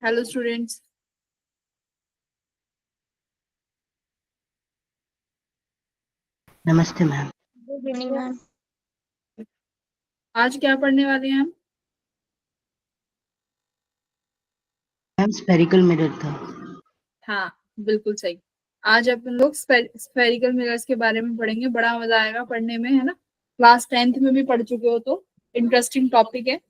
Hello students. नमस्ते ma'am. Good evening ma'am. आज क्या पढ़ने वाले हैं हम? मैम स्फेरिकल मिरर था। हाँ, बिल्कुल सही। आज अपन लोग स्फेरिकल मिरर्स के बारे में पढ़ेंगे। बड़ा मजा आएगा पढ़ने में, है ना। क्लास 10th में भी पढ़ चुके हो तो इंटरेस्टिंग टॉपिक है।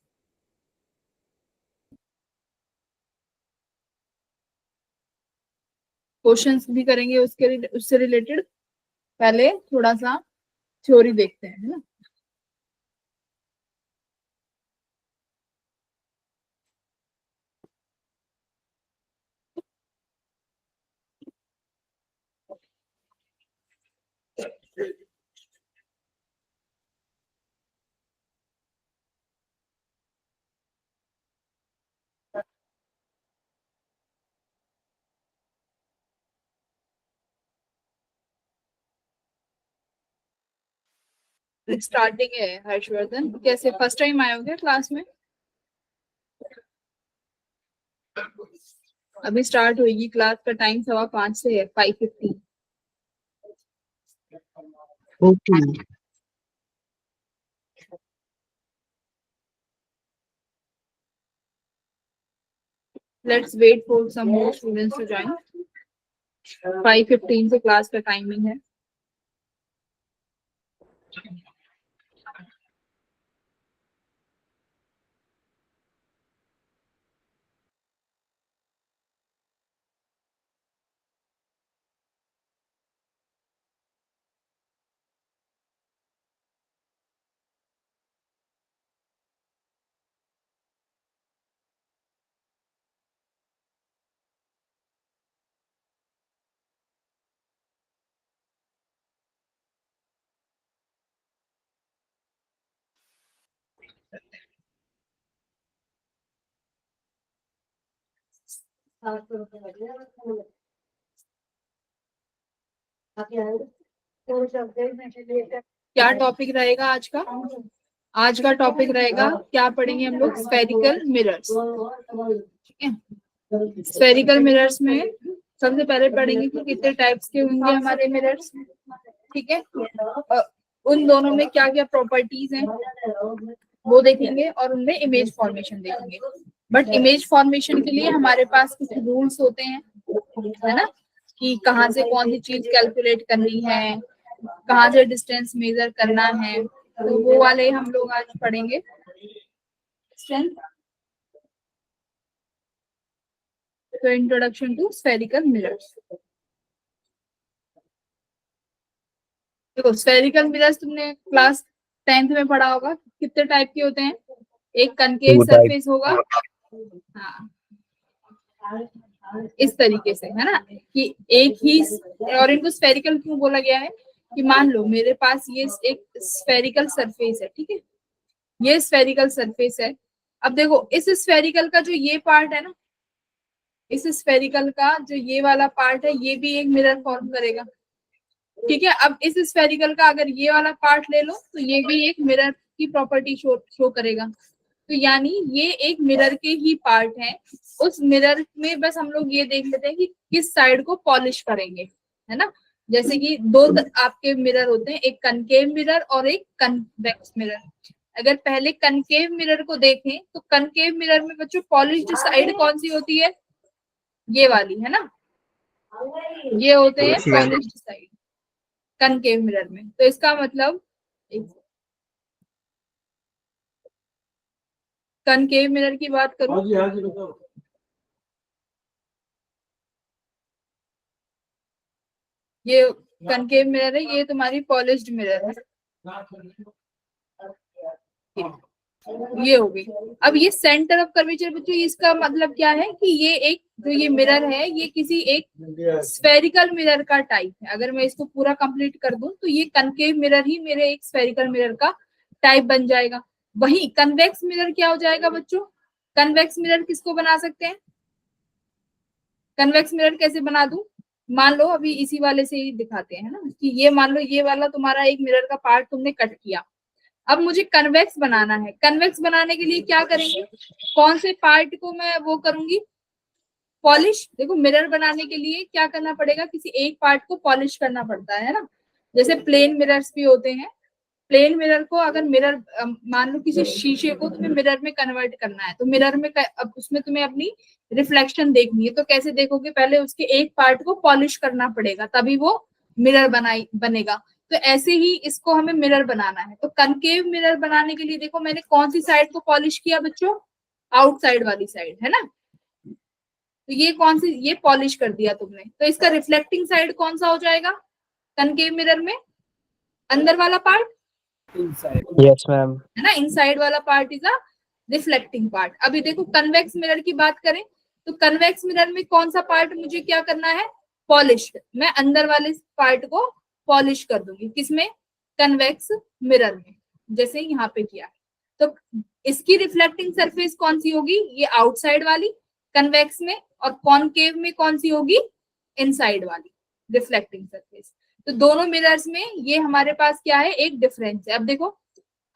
क्वेश्चंस भी करेंगे उससे रिलेटेड। पहले थोड़ा सा थ्योरी देखते हैं, है ना। स्टार्टिंग है हर्षवर्धन। कैसे फर्स्ट टाइम आए हो क्या क्लास में? अभी स्टार्ट होगी क्लास का टाइम 5:15 से है, 5:15। Okay ma'am. Let's wait for some more students to join. 5:15 से क्लास का टाइमिंग है। क्या टॉपिक रहेगा आज का? आज का टॉपिक रहेगा, क्या पढ़ेंगे हम लोग? Spherical mirrors. ठीक है। स्फेरिकल मिरर्स में सबसे पहले पढ़ेंगे कि कितने टाइप्स के होंगे हमारे मिरर्स। ठीक है। उन दोनों में क्या क्या प्रॉपर्टीज हैं वो देखेंगे, और उनमें इमेज फॉर्मेशन देखेंगे। बट इमेज फॉर्मेशन के लिए हमारे पास कुछ रूल्स होते हैं, है ना, कि कहाँ से कौन सी चीज कैलकुलेट करनी है, कहाँ से डिस्टेंस मेजर करना है, तो वो वाले हम लोग आज पढ़ेंगे। तो इंट्रोडक्शन टू स्फेरिकल मिरर्स। देखो, स्फेरिकल मिरर्स तुमने क्लास 10th में पढ़ा होगा। कितने टाइप के होते हैं? एक कनकेव सरफेस होगा, हाँ, इस तरीके से, है ना, कि एक ही। और इनको स्फेरिकल क्यों बोला गया है? कि मान लो मेरे पास ये एक स्फेरिकल सरफेस है, ठीक है, ये स्फेरिकल सरफेस है। अब देखो, इस स्फेरिकल का जो ये पार्ट है ना, इस स्फेरिकल का जो ये वाला पार्ट है, ये भी एक मिरर फॉर्म करेगा। ठीक है। अब इस स्फेरिकल का अगर ये वाला पार्ट ले लो तो ये भी एक मिरर की प्रॉपर्टी शो करेगा। तो यानी ये एक मिरर के ही पार्ट है। उस मिरर में बस हम लोग ये देख लेते हैं कि किस साइड को पॉलिश करेंगे, है ना। जैसे कि दो आपके मिरर होते हैं, एक कनकेव मिरर और एक कन्वेक्स मिरर। अगर पहले कनकेव मिरर को देखें तो कनकेव मिरर में बच्चों पॉलिश्ड साइड कौन सी होती है? ये वाली, है ना। ये होते हैं पॉलिश्ड साइड कनकेव मिरर में। तो इसका मतलब कनकेव मिरर की बात करूं, ये कनकेव मिरर है, ये तुम्हारी पॉलिश्ड मिरर है, ये हो गई। अब ये सेंटर ऑफ कर्वेचर बच्चों, इसका मतलब क्या है कि ये एक जो ये मिरर है, ये किसी एक स्फेरिकल मिरर का टाइप है। अगर मैं इसको पूरा कंप्लीट कर दूं तो ये कनकेव मिरर ही मेरे एक स्फेरिकल मिरर का टाइप बन जाएगा। वही कन्वेक्स मिरर क्या हो जाएगा बच्चों? कन्वेक्स मिरर किसको बना सकते हैं? कन्वेक्स मिरर कैसे बना दूं? मान लो अभी इसी वाले से ही दिखाते हैं ना, कि ये मान लो ये वाला तुम्हारा एक मिरर का पार्ट तुमने कट किया। अब मुझे कन्वेक्स बनाना है। कन्वेक्स बनाने के लिए क्या करेंगे? कौन से पार्ट को मैं वो करूंगी? पॉलिश, देखो मिरर बनाने के लिए क्या करना पड़ेगा, किसी एक पार्ट को पॉलिश करना पड़ता है ना। जैसे प्लेन मिरर्स भी होते हैं, प्लेन मिरर को अगर मिरर मान लो किसी शीशे को तुम्हें मिरर में कन्वर्ट करना है, तो मिरर में अब उसमें तुम्हें अपनी रिफ्लेक्शन देखनी है, तो कैसे देखोगे, पहले उसके एक पार्ट को पॉलिश करना पड़ेगा, तभी वो मिरर बनेगा। तो ऐसे ही इसको हमें मिरर बनाना है। तो कनकेव मिरर बनाने के लिए देखो मैंने कौन सी साइड को पॉलिश किया बच्चों, आउटसाइड वाली साइड, है ना। तो ये कौन सी, ये पॉलिश कर दिया तुमने, तो इसका रिफ्लेक्टिंग साइड कौन सा हो जाएगा कनकेव मिरर में, अंदर वाला पार्ट, यस मैम। है ना, इनसाइड वाला part is a reflecting part. अभी देखो कन्वेक्स मिरर की बात करें, तो कन्वेक्स मिरर में कौन सा पार्ट मुझे क्या करना है, पॉलिश, मैं अंदर वाले पार्ट को पॉलिश कर दूंगी, किसमें, कन्वेक्स मिरर में, जैसे यहाँ पे किया। तो इसकी रिफ्लेक्टिंग सरफेस कौन सी होगी, ये आउटसाइड वाली कन्वेक्स में, और कॉनकेव में कौन सी होगी, इनसाइड वाली रिफ्लेक्टिंग सरफेस। तो दोनों मिरर्स में ये हमारे पास क्या है, एक डिफरेंस है। अब देखो,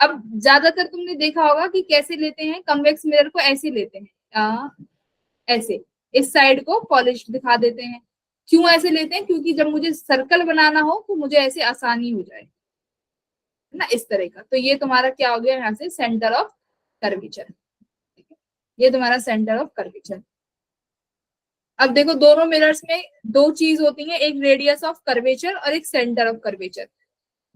अब ज्यादातर तुमने देखा होगा कि कैसे लेते हैं, कन्वेक्स मिरर को ऐसे लेते हैं, ऐसे इस साइड को पॉलिश दिखा देते हैं। क्यों ऐसे लेते हैं, क्योंकि जब मुझे सर्कल बनाना हो तो मुझे ऐसे आसानी हो जाए, है ना, इस तरह का। तो ये तुम्हारा क्या हो गया यहाँ से, सेंटर ऑफ कर्वेचर, ये तुम्हारा सेंटर ऑफ कर्वेचर। अब देखो दोनों मिरर्स में दो चीज होती है, एक रेडियस ऑफ कर्वेचर और एक सेंटर ऑफ कर्वेचर।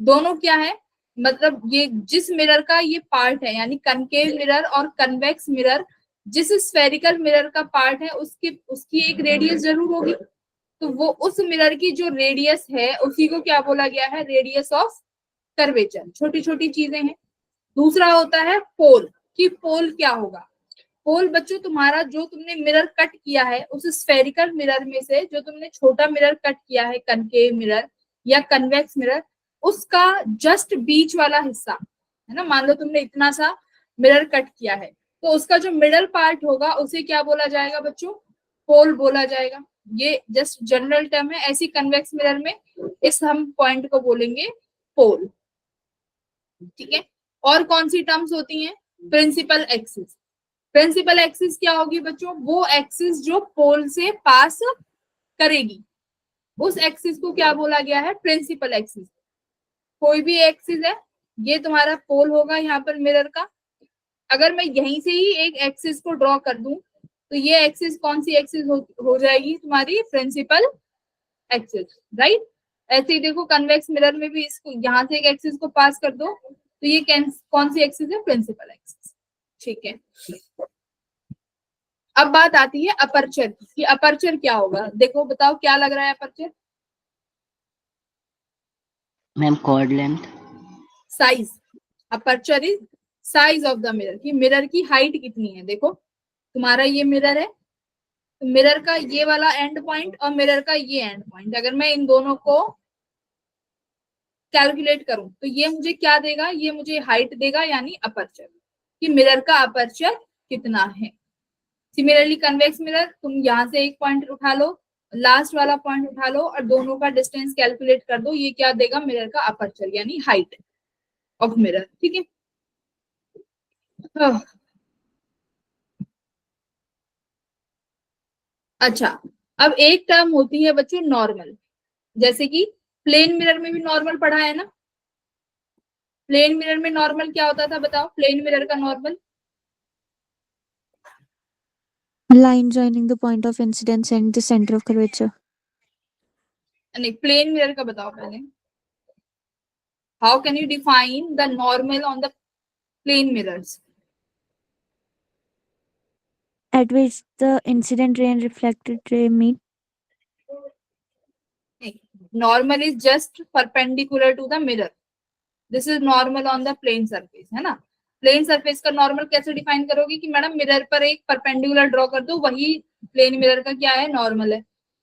दोनों क्या है, मतलब ये जिस मिरर का ये पार्ट है, यानी कनकेव मिरर और कन्वेक्स मिरर, जिस स्फेरिकल मिरर का पार्ट है उसकी एक रेडियस जरूर होगी। तो वो उस मिरर की जो रेडियस है उसी को क्या बोला गया है, रेडियस ऑफ कर्वेचर। छोटी छोटी चीजें हैं। दूसरा होता है पोल, कि पोल क्या होगा, पोल बच्चों तुम्हारा जो तुमने मिरर कट किया है उस स्फेरिकल मिरर में से, जो तुमने छोटा मिरर कट किया है कनकेव मिरर या कन्वेक्स मिरर, उसका जस्ट बीच वाला हिस्सा, है ना, मान लो तुमने इतना सा मिरर कट किया है, तो उसका जो मिडल पार्ट होगा उसे क्या बोला जाएगा बच्चों, पोल बोला जाएगा। ये जस्ट जनरल टर्म है, ऐसी कन्वेक्स मिरर में इस हम पॉइंट को बोलेंगे पोल, ठीक है। और कौन सी टर्म्स होती हैं, प्रिंसिपल एक्सिस। प्रिंसिपल एक्सिस क्या होगी बच्चों, वो एक्सिस जो पोल से पास करेगी, उस एक्सिस को क्या बोला गया है, प्रिंसिपल एक्सिस। कोई भी एक्सिस है, ये तुम्हारा पोल होगा यहाँ पर मिरर का। अगर मैं यहीं से ही एक एक्सिस को ड्रॉ कर दूं, तो ये एक्सिस कौन सी एक्सिस हो जाएगी तुम्हारी, प्रिंसिपल एक्सिस, राइट। ऐसे ही देखो कन्वेक्स मिरर में भी इसको यहाँ से एक एक्सिस को पास कर दो, तो ये कौन सी एक्सिस है, प्रिंसिपल एक्सिस, ठीक है। अब बात आती है अपर्चर की, कि अपर्चर क्या होगा। देखो बताओ क्या लग रहा है aperture, ma'am chord length. Size, aperture is size of the mirror, कि मिरर की हाइट कितनी है। देखो तुम्हारा ये मिरर है, तो मिरर का ये वाला एंड पॉइंट और मिरर का ये एंड पॉइंट, अगर मैं इन दोनों को कैलकुलेट करूं तो ये मुझे क्या देगा, ये मुझे हाइट देगा, यानी अपर्चर, कि मिरर का अपर्चर कितना है। सिमिलरली कन्वेक्स मिरर, तुम यहाँ से एक पॉइंट उठा लो, लास्ट वाला पॉइंट उठा लो और दोनों का डिस्टेंस कैलकुलेट कर दो, ये क्या देगा, मिरर का अपर्चर यानी हाइट ऑफ मिरर, ठीक है। अच्छा, अब एक टर्म होती है बच्चों नॉर्मल, जैसे कि प्लेन मिरर में भी नॉर्मल पढ़ा है ना। प्लेन मिरर में नॉर्मल क्या होता था बताओ, प्लेन मिरर का normal, line joining the point of incidence and the center of curvature. नहीं प्लेन मिरर का बताओ पहले, how can you define the normal on the plane mirrors. At which the incident ray and reflected ray meet. Normal is just perpendicular to the mirror, this is normal on the plane surface, है ना। Plane surface का normal कैसे define करोगे, कि madam mirror पर एक perpendicular draw कर दो, वही प्लेन मिरर का क्या है, नॉर्मल है।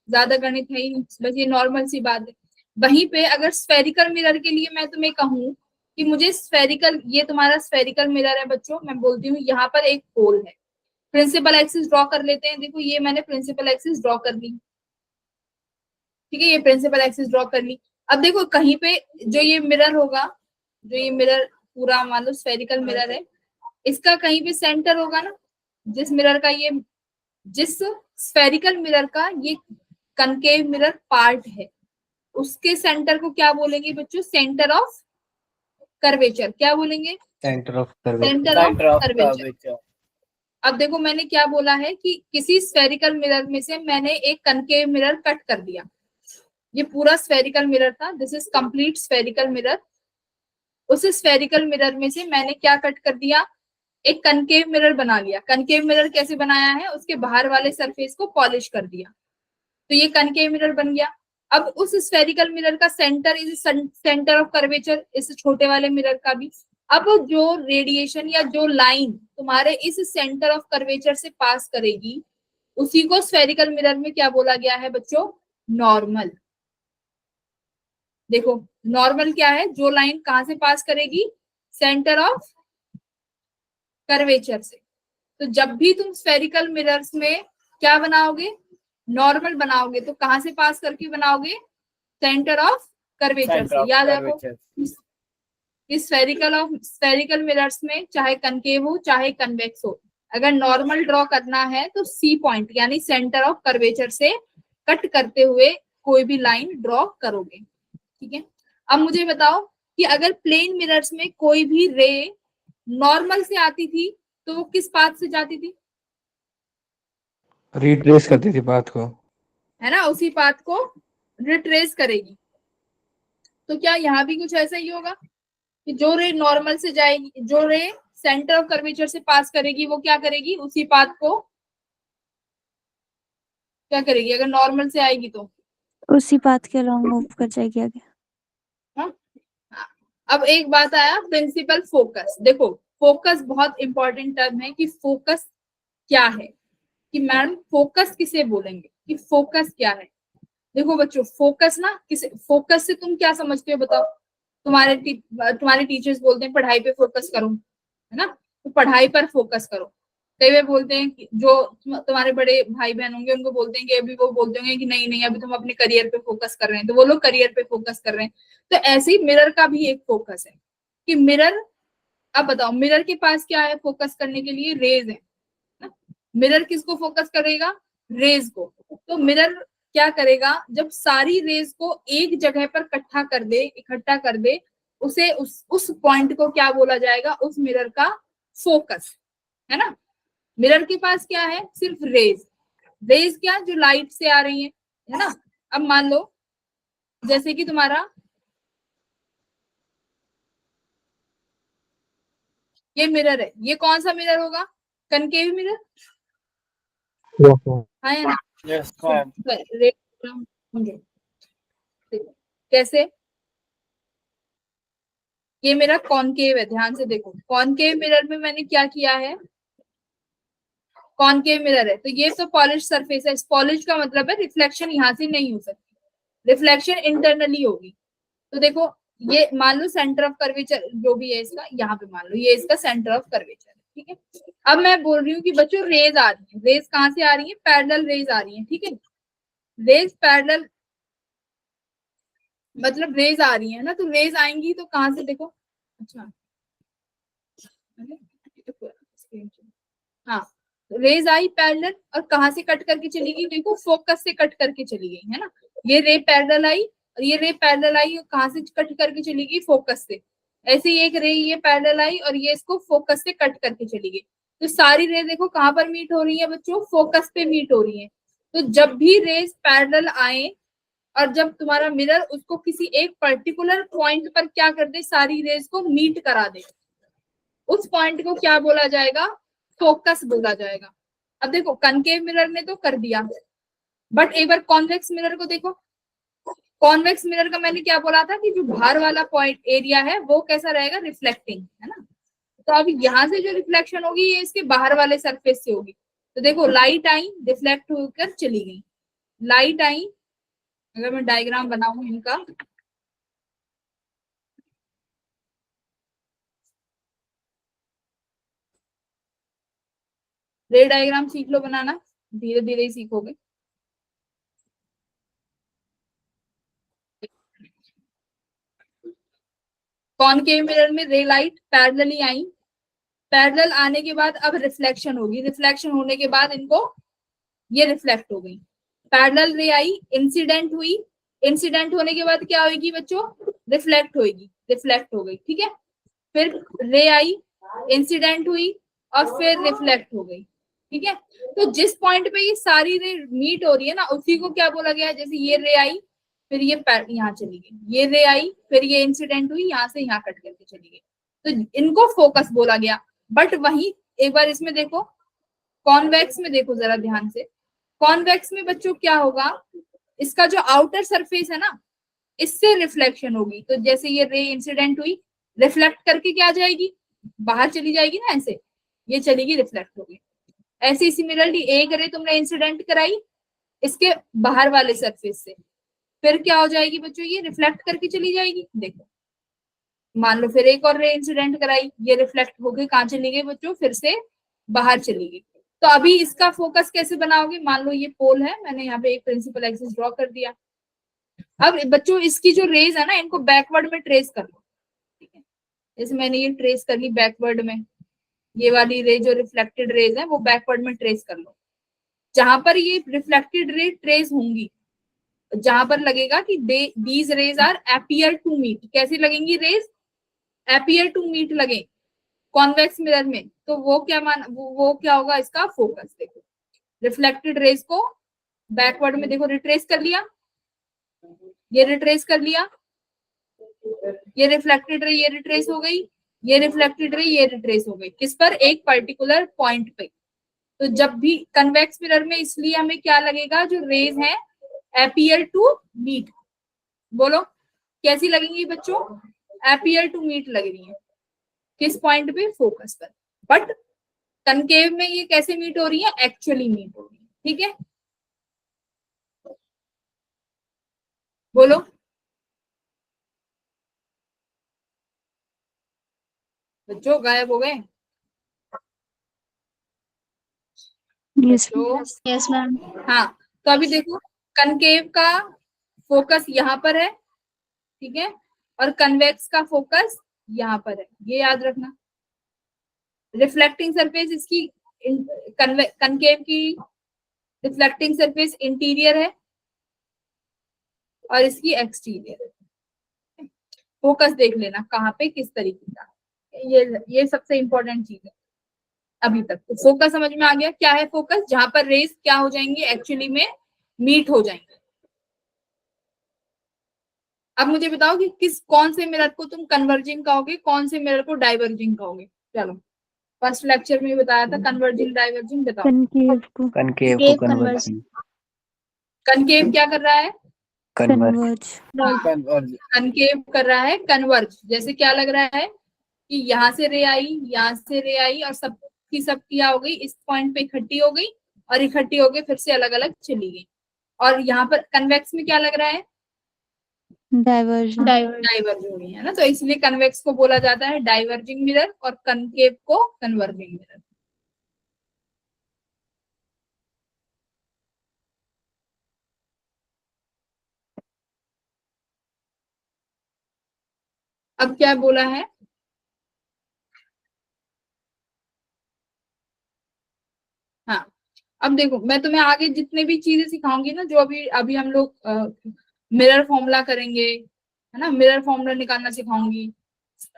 ज्यादा गणित है ही नहीं, बस ये नॉर्मल सी बात है। वहीं पे अगर स्फेरिकल मिरर के लिए मैं तुम्हें कहूँ कि मुझे स्फेरिकल, ये तुम्हारा स्फेरिकल मिरर है बच्चों, मैं बोलती हूँ यहाँ पर एक पोल है, प्रिंसिपल एक्सिस ड्रॉ कर लेते हैं। देखो ये मैंने प्रिंसिपल एक्सिस ड्रॉ कर ली, ठीक है, ये प्रिंसिपल एक्सिस ड्रॉ कर ली। अब देखो कहीं पे जो ये मिरर होगा, जो ये मिरर पूरा मान लो स्फेरिकल मिरर है, इसका कहीं पे सेंटर होगा ना, जिस मिरर का ये, जिस स्फेरिकल मिरर का ये कनकेव मिरर पार्ट है, उसके सेंटर को क्या बोलेंगे बच्चों? Centre of curvature. क्या बोलेंगे? Centre of curvature. Centre of centre of curvature. Curvature. अब देखो मैंने क्या बोला है कि किसी स्फेरिकल मिरर में से मैंने एक कनकेव मिरर कट कर दिया। ये पूरा स्फेरिकल मिरर था, this is complete spherical mirror. उस स्फेरिकल मिरर में से मैंने क्या कट कर दिया? एक कनकेव मिरर बना लिया। कनकेव मिरर कैसे बनाया है? उसके बाहर वाले सरफेस को पॉलिश कर दिया, तो ये कनकेव मिरर बन गया। अब उस स्फेरिकल मिरर का centre is centre of curvature, इस छोटे वाले मिरर का भी। अब जो रेडिएशन या जो लाइन तुम्हारे इस सेंटर ऑफ कर्वेचर से पास करेगी, उसी को स्फेरिकल मिरर में क्या बोला गया है बच्चों? नॉर्मल। देखो नॉर्मल क्या है? जो लाइन कहां से पास करेगी? सेंटर ऑफ कर्वेचर से। तो जब भी तुम स्फेरिकल मिरर्स में क्या बनाओगे? नॉर्मल बनाओगे, तो कहां से पास करके बनाओगे? सेंटर ऑफ कर्वेचर से। याद रखो इस स्फेरिकल मिरर्स में चाहे कनकेव हो चाहे कन्वेक्स हो, अगर नॉर्मल ड्रॉ करना है तो सी पॉइंट यानी सेंटर ऑफ कर्वेचर से कट करते हुए कोई भी लाइन ड्रॉ करोगे। ठीक है, अब मुझे बताओ कि अगर प्लेन मिरर्स में कोई भी रे नॉर्मल से आती थी तो वो किस पाथ से जाती थी? रिट्रेस करती थी बात को, है ना, उसी पाथ को रिट्रेस करेगी। तो क्या यहाँ भी कुछ ऐसा ही होगा कि जो रे नॉर्मल से जाएगी, जो रे सेंटर ऑफ कर्वेचर से पास करेगी, वो क्या करेगी? उसी पाथ को क्या करेगी? अगर नॉर्मल से आएगी तो उसी पाथ के अलॉन्ग मूव कर जाएगी आगे। हाँ? अब एक बात आया, प्रिंसिपल फोकस। देखो फोकस बहुत इंपॉर्टेंट टर्म है कि फोकस क्या है, कि मैडम फोकस किसे बोलेंगे, कि फोकस क्या है। देखो बच्चों फोकस ना, किसे फोकस से तुम क्या समझते हो बताओ? तुम्हारे टीचर्स बोलते हैं पढ़ाई पे फोकस करो, है ना, तो पढ़ाई पर फोकस करो। कई बार बोलते हैं कि जो तुम्हारे बड़े भाई बहन होंगे उनको बोलते हैं कि अभी वो बोलते होंगे कि नहीं नहीं अभी तुम अपने करियर पे फोकस कर रहे हैं, तो वो लोग करियर पे फोकस कर रहे हैं। तो ऐसे ही मिरर का भी एक फोकस है कि मिरर, अब बताओ मिरर के पास क्या है फोकस करने के लिए? रेज है ना। मिरर किसको फोकस करेगा? रेज को। तो मिरर क्या करेगा? जब सारी रेज को एक जगह पर इकट्ठा कर दे, उसे उस पॉइंट को क्या बोला जाएगा? उस मिरर का फोकस, है ना। मिरर के पास क्या है? सिर्फ रेज। रेज क्या? जो लाइट से आ रही है ना। अब मान लो जैसे कि तुम्हारा ये मिरर है, ये कौन सा मिरर होगा? कनकेव मिरर, हाँ या ना? Yes ma'am. कैसे? ये मेरा कॉनकेव है, ध्यान से देखो। कॉनकेव मिरर में मैंने क्या किया है? कॉनकेव मिरर है तो ये तो पॉलिश सरफेस है। पॉलिश का मतलब है रिफ्लेक्शन यहाँ से नहीं हो सकती, रिफ्लेक्शन इंटरनली होगी। तो देखो ये मान लो सेंटर ऑफ कर्वेचर जो भी है इसका, यहाँ पे मान लो ये इसका सेंटर ऑफ कर्वेचर है। ठीक है, अब मैं बोल रही हूँ कि बच्चों रेज आ रही है। रेज कहाँ से आ रही है? पैरेलल रेज आ रही है। ठीक है, रेज पैरेलल मतलब रेज आ रही है ना, तो रेज आएंगी तो कहाँ से? देखो अच्छा हाँ, रेज आई पैरेलल और कहाँ से कट करके चली गई? देखो फोकस से कट करके चली गई, है ना। ये रे पैरेलल आई और ये रे पैरेलल आई और कहाँ से कट करके चली गई? फोकस से। ऐसे ही एक रे ये पैरेलल आई और ये इसको फोकस से कट करके चली गई। तो सारी रे देखो कहाँ पर मीट हो रही है बच्चों? फोकस पे मीट हो रही है। तो जब भी रेज पैरेलल आए और जब तुम्हारा मिरर उसको किसी एक पर्टिकुलर पॉइंट पर क्या कर दे? सारी रेज को मीट करा दे, उस पॉइंट को क्या बोला जाएगा? फोकस बोला जाएगा। अब देखो कनकेव मिरर ने तो कर दिया, बट एक बार कॉन्वेक्स मिरर को देखो। कॉन्वेक्स मिरर का मैंने क्या बोला था कि जो बाहर वाला पॉइंट एरिया है वो कैसा रहेगा? रिफ्लेक्टिंग, है ना। तो अब यहाँ से जो रिफ्लेक्शन होगी ये इसके बाहर वाले सरफेस से होगी। तो देखो लाइट आई, रिफ्लेक्ट होकर चली गई। लाइट आई, अगर मैं डायग्राम बनाऊं इनका, रे डायग्राम सीख लो बनाना, धीरे धीरे ही सीखोगे। कॉनकेव मिरर में रे लाइट पैरेलली आई, पैरेलल आने के बाद अब रिफ्लेक्शन होगी। रिफ्लेक्शन होने के बाद इनको ये रिफ्लेक्ट हो गई। पैरेलल रे आई, इंसिडेंट हुई, इंसिडेंट होने के बाद क्या होगी बच्चों, रिफ्लेक्ट होगी, रिफ्लेक्ट हो गई, ठीक है। फिर रे आई, इंसिडेंट हुई और फिर रिफ्लेक्ट हो गई, ठीक है। तो जिस पॉइंट पे ये सारी रे मीट हो रही है ना, उसी को क्या बोला गया है, जैसे ये रे आई फिर ये यहाँ चली गई, ये रे आई फिर ये इंसिडेंट हुई, यहाँ से यहाँ कट करके चली गई, तो इनको फोकस बोला गया। बट वही एक बार इसमें देखो, कॉन्वेक्स में देखो जरा ध्यान से, कॉन्वेक्स में बच्चों क्या होगा, इसका जो आउटर सरफेस है ना, इससे रिफ्लेक्शन होगी। तो जैसे ये रे इंसिडेंट हुई, रिफ्लेक्ट करके क्या जाएगी, बाहर चली जाएगी ना, ऐसे ये चलेगी, रिफ्लेक्ट होगी। ऐसे सिमिलरली एक रे तुमने इंसिडेंट कराई इसके बाहर वाले सरफेस से, फिर क्या हो जाएगी बच्चों, ये रिफ्लेक्ट करके चली जाएगी। देखो मान लो फिर एक और रे इंसिडेंट कराई, ये रिफ्लेक्ट होके कहाँ चली गई बच्चों, फिर से बाहर चली गई। तो अभी इसका फोकस कैसे बनाओगे, मान लो ये पोल है, मैंने यहाँ पे एक प्रिंसिपल एक्सिस ड्रॉ कर दिया। अब बच्चों इसकी जो रेज है ना, इनको बैकवर्ड में ट्रेस कर लो, ठीक है। जैसे मैंने ये ट्रेस कर ली बैकवर्ड में, ये वाली रे जो रिफ्लेक्टेड रेज है वो बैकवर्ड में ट्रेस कर लो। जहां पर ये रिफ्लेक्टेड रे ट्रेस होंगी, जहां पर लगेगा कि these rays are appear to meet, कैसी लगेंगी रेज, अपीयर टू मीट लगे कॉन्वेक्स मिरर में, तो वो क्या वो क्या होगा इसका फोकस। देखो रिफ्लेक्टेड रेज को बैकवर्ड में देखो रिट्रेस कर लिया, ये रिट्रेस कर लिया, ये रिफ्लेक्टेड रे ये रिट्रेस हो गई, ये रिफ्लेक्टेड रे ये रिट्रेस हो गई, किस पर, एक पर्टिकुलर पॉइंट पे। तो जब भी कन्वेक्स मिरर में इसलिए हमें क्या लगेगा, जो रेज है अपीयर टू मीट, बोलो कैसी लगेंगी बच्चों, अपीयर टू मीट लग रही है, किस पॉइंट पे, फोकस पर। बट कनकेव में ये कैसे मीट हो रही है, एक्चुअली मीट हो रही है, ठीक है। बोलो बच्चों, गायब हो गए Yes. बच्चों? Yes ma'am. हाँ, तो अभी देखो कनकेव का फोकस यहाँ पर है, ठीक है, और कन्वेक्स का फोकस यहाँ पर है, ये याद रखना। रिफ्लेक्टिंग सरफेस इसकी कनकेव की रिफ्लेक्टिंग सरफेस इंटीरियर है और इसकी एक्सटीरियर है। फोकस देख लेना कहाँ पे किस तरीके का, ये सबसे इंपॉर्टेंट चीज है अभी तक। तो फोकस समझ में आ गया, क्या है फोकस, जहां पर रेज क्या हो जाएंगे, एक्चुअली में मीट हो जाएंगे। अब मुझे बताओ कि कौन से मिरर को तुम कन्वर्जिंग कहोगे, कौन से मिरर को डाइवर्जिंग कहोगे। चलो फर्स्ट लेक्चर में बताया था कन्वर्जिंग डाइवर्जिंग, बताओ। Concave को कनकेव को Concave कन्वर्जिंग, कनकेव क्या कर रहा है, कन्वर्ज, converge. कनकेव कर रहा है कन्वर्ज। जैसे क्या लग रहा है कि यहाँ से रे आई, यहाँ से रे आई, और सब की सब क्या हो गई, इस पॉइंट पे इकट्ठी हो गई, और इकट्ठी हो गई फिर से अलग अलग चली गई। और यहाँ पर कन्वेक्स में क्या लग रहा है, Divergent. डाइवर्ज हो रही है ना, तो इसलिए कन्वेक्स को बोला जाता है डाइवर्जिंग मिरर और कनकेव को कन्वर्जिंग मिरर। अब क्या बोला है, हाँ अब देखो मैं तुम्हें आगे जितने भी चीजें सिखाऊंगी ना, जो अभी अभी हम लोग मिरर फॉर्मूला करेंगे, है ना, मिरर फॉर्मूला निकालना सिखाऊंगी।